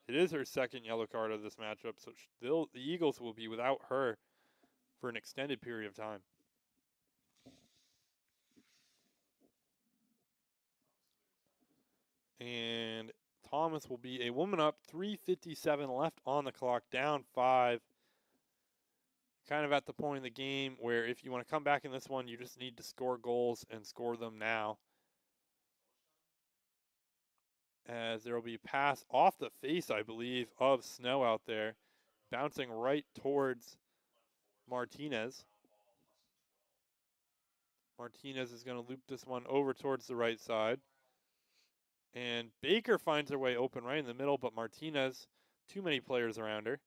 It is her second yellow card of this matchup, so the Eagles will be without her for an extended period of time. And Thomas will be a woman up, 3:57 left on the clock, down 5. Kind of at the point in the game where if you want to come back in this one, you just need to score goals and score them now. As there will be a pass off the face, I believe, of Snow out there, bouncing right towards Martinez. Martinez is going to loop this one over towards the right side. And Baker finds her way open right in the middle, but Martinez, too many players around her.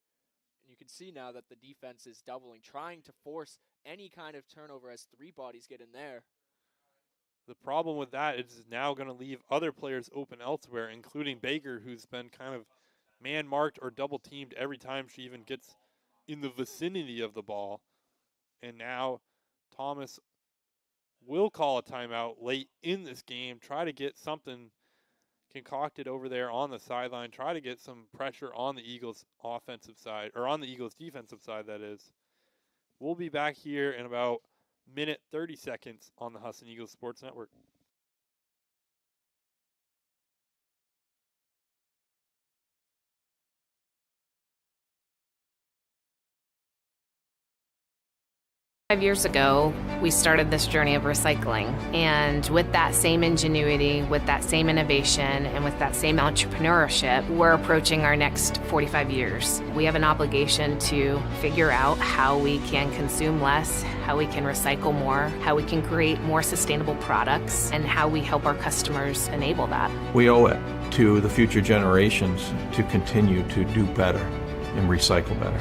And you can see now that the defense is doubling, trying to force any kind of turnover as 3 bodies get in there. The problem with that is it's now going to leave other players open elsewhere, including Baker, who's been kind of man-marked or double-teamed every time she even gets in the vicinity of the ball. And now Thomas will call a timeout late in this game, try to get something concocted over there on the sideline, try to get some pressure on the Eagles offensive side, or on the Eagles defensive side, that is. We'll be back here in about minute 30 seconds on the Husson Eagles Sports Network. Years ago, we started this journey of recycling. And with that same ingenuity, with that same innovation, and with that same entrepreneurship, we're approaching our next 45 years. We have an obligation to figure out how we can consume less, how we can recycle more, how we can create more sustainable products, and how we help our customers enable that. We owe it to the future generations to continue to do better and recycle better.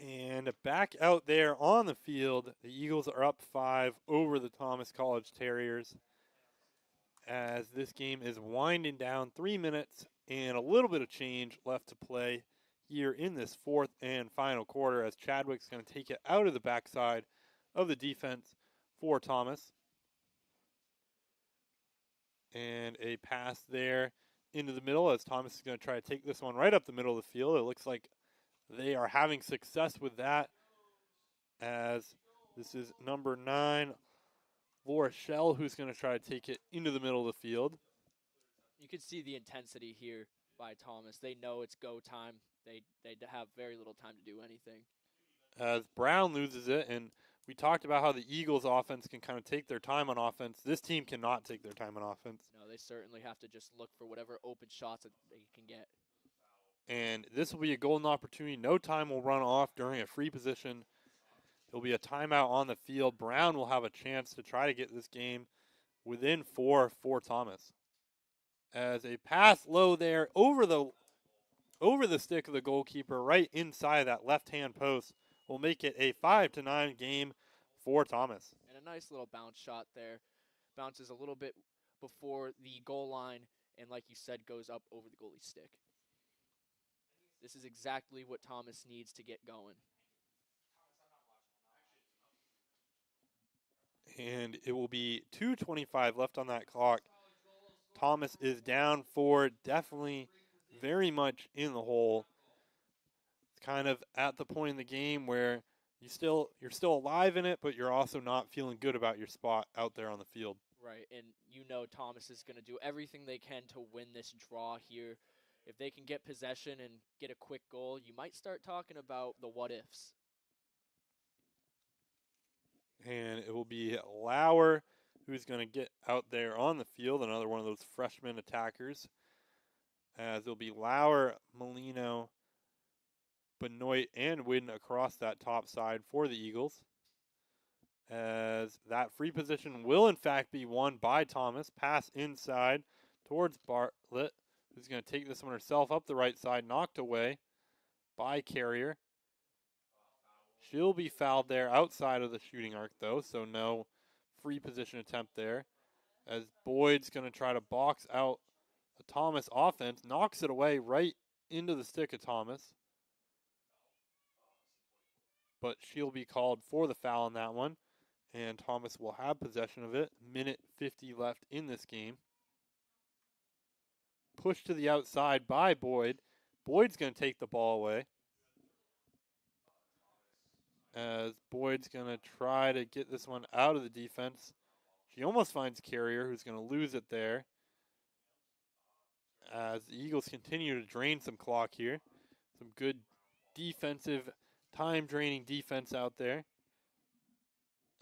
And back out there on the field, the Eagles are up 5 over the Thomas College Terriers, as this game is winding down. 3 minutes and a little bit of change left to play here in this 4th and final quarter, as Chadwick's going to take it out of the backside of the defense for Thomas. And a pass there into the middle, as Thomas is going to try to take this one right up the middle of the field. It looks like they are having success with that, as this is number 9, Laura Shell, who's going to try to take it into the middle of the field. You can see the intensity here by Thomas. They know it's go time. They have very little time to do anything. As Brown loses it, and we talked about how the Eagles offense can kind of take their time on offense. This team cannot take their time on offense. No, they certainly have to just look for whatever open shots that they can get. And this will be a golden opportunity. No time will run off during a free position. There'll be a timeout on the field. Brown will have a chance to try to get this game within 4 for Thomas. As a pass low there over the stick of the goalkeeper right inside that left-hand post will make it a 5-9 game for Thomas. And a nice little bounce shot there. Bounces a little bit before the goal line and, like you said, goes up over the goalie's stick. This is exactly what Thomas needs to get going. And it will be 2:25 left on that clock. Thomas is down 4, definitely very much in the hole. It's kind of at the point in the game where you're still alive in it, but you're also not feeling good about your spot out there on the field. Right, and you know Thomas is going to do everything they can to win this draw here. If they can get possession and get a quick goal, you might start talking about the what-ifs. And it will be Lauer who's going to get out there on the field, another one of those freshman attackers. As it'll be Lauer, Molino, Benoit, and Wynn across that top side for the Eagles. As that free position will in fact be won by Thomas. Pass inside towards Bartlett, who's going to take this one herself up the right side, knocked away by Carrier. She'll be fouled there outside of the shooting arc, though, so no free position attempt there. As Boyd's going to try to box out the Thomas offense, knocks it away right into the stick of Thomas. But she'll be called for the foul on that one, and Thomas will have possession of it. Minute 50 left in this game. Pushed to the outside by Boyd. Boyd's going to take the ball away. As Boyd's going to try to get this one out of the defense. She almost finds Carrier, who's going to lose it there. As the Eagles continue to drain some clock here. Some good defensive, time-draining defense out there.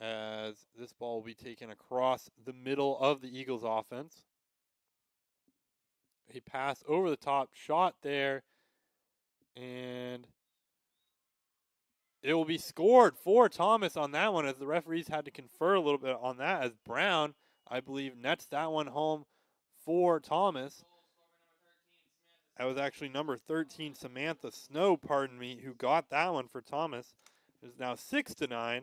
As this ball will be taken across the middle of the Eagles offense. A pass over the top, shot there, and it will be scored for Thomas on that one, as the referees had to confer a little bit on that, as Brown, I believe, nets that one home for Thomas. That was actually number 13, Samantha Snow, who got that one for Thomas. It is now 6-9.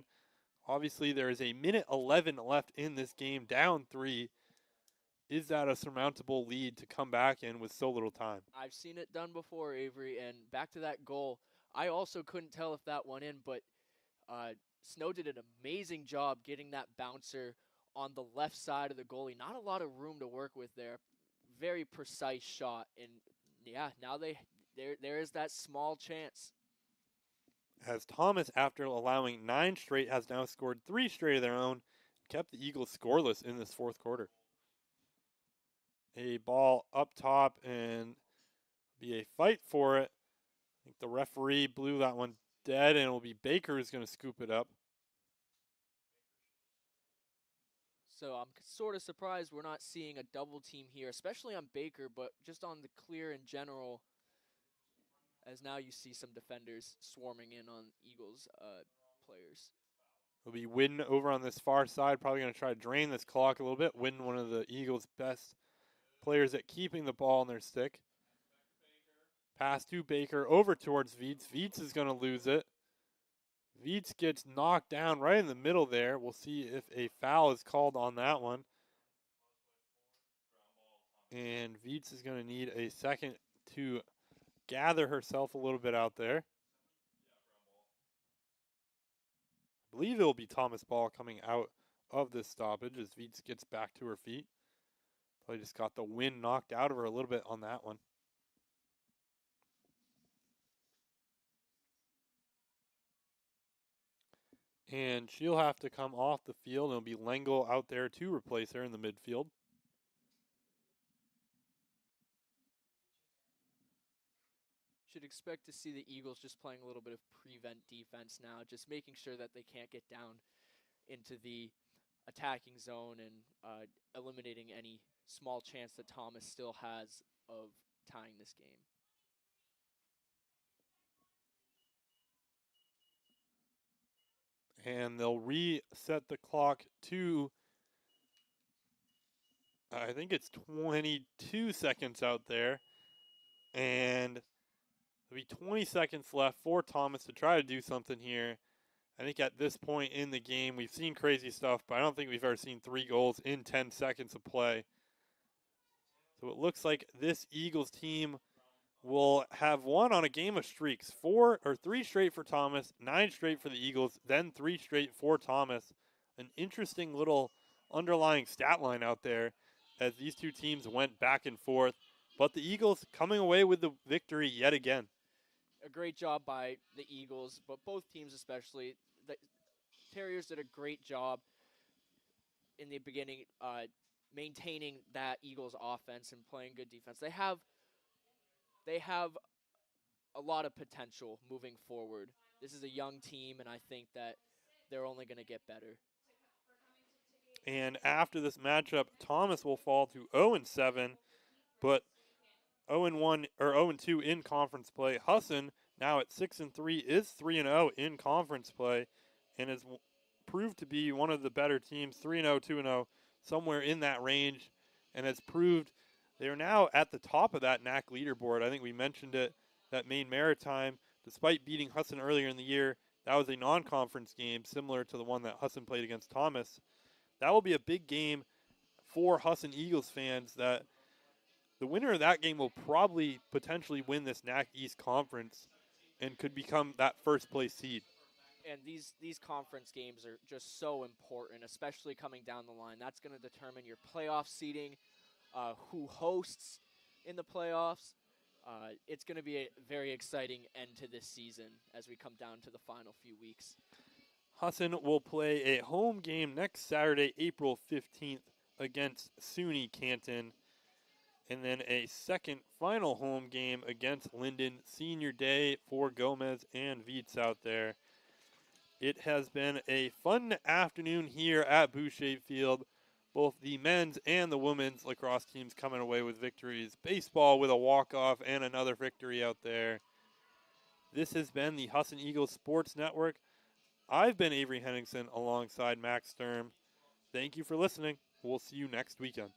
Obviously, there is a minute 11 left in this game, down 3. Is that a surmountable lead to come back in with so little time? I've seen it done before, Avery, and back to that goal. I also couldn't tell if that went in, but Snow did an amazing job getting that bouncer on the left side of the goalie. Not a lot of room to work with there. Very precise shot, and yeah, now there is that small chance. As Thomas, after allowing 9 straight, has now scored 3 straight of their own, kept the Eagles scoreless in this fourth quarter. A ball up top and be a fight for it. I think the referee blew that one dead, and it will be Baker who's going to scoop it up. So I'm sort of surprised we're not seeing a double team here, especially on Baker, but just on the clear in general, as now you see some defenders swarming in on Eagles players. It'll be Wynn over on this far side, probably going to try to drain this clock a little bit. Wynn, one of the Eagles' best players at keeping the ball in their stick. Pass to Baker, over towards Viets. Viets is going to lose it. Viets gets knocked down right in the middle there. We'll see if a foul is called on that one. And Viets is going to need a second to gather herself a little bit out there. I believe it will be Thomas ball coming out of this stoppage as Viets gets back to her feet. Probably just got the wind knocked out of her a little bit on that one. And she'll have to come off the field. It'll be Lengel out there to replace her in the midfield. Should expect to see the Eagles just playing a little bit of prevent defense now, just making sure that they can't get down into the attacking zone and eliminating any small chance that Thomas still has of tying this game. And they'll reset the clock to, I think it's 22 seconds out there. And there'll be 20 seconds left for Thomas to try to do something here. I think at this point in the game, we've seen crazy stuff, but I don't think we've ever seen 3 goals in 10 seconds of play. So it looks like this Eagles team will have won on a game of streaks. 3 straight for Thomas, 9 straight for the Eagles, then 3 straight for Thomas. An interesting little underlying stat line out there as these two teams went back and forth. But the Eagles coming away with the victory yet again. A great job by the Eagles, but both teams especially. The Terriers did a great job in the beginning maintaining that Eagles offense and playing good defense. They have a lot of potential moving forward. This is a young team, and I think that they're only going to get better. And after this matchup, Thomas will fall to 0-7, but 0-1 or 0-2 in conference play. Husson, now at 6-3, is 3-0 in conference play, and has proved to be one of the better teams. 3-0, 2-0, somewhere in that range, and has proved they are now at the top of that NAC leaderboard. I think we mentioned it, that Maine Maritime, despite beating Husson earlier in the year, that was a non-conference game similar to the one that Husson played against Thomas. That will be a big game for Husson Eagles fans. That the winner of that game will probably potentially win this NAC East Conference and could become that first place seed. And these conference games are just so important, especially coming down the line. That's going to determine your playoff seeding, who hosts in the playoffs. It's going to be a very exciting end to this season as we come down to the final few weeks. Husson will play a home game next Saturday, April 15th against SUNY Canton. And then a second final home game against Linden, senior day for Gomez and Viets out there. It has been a fun afternoon here at Boucher Field. Both the men's and the women's lacrosse teams coming away with victories. Baseball with a walk-off and another victory out there. This has been the Husson Eagles Sports Network. I've been Avery Henningsen alongside Max Sturm. Thank you for listening. We'll see you next weekend.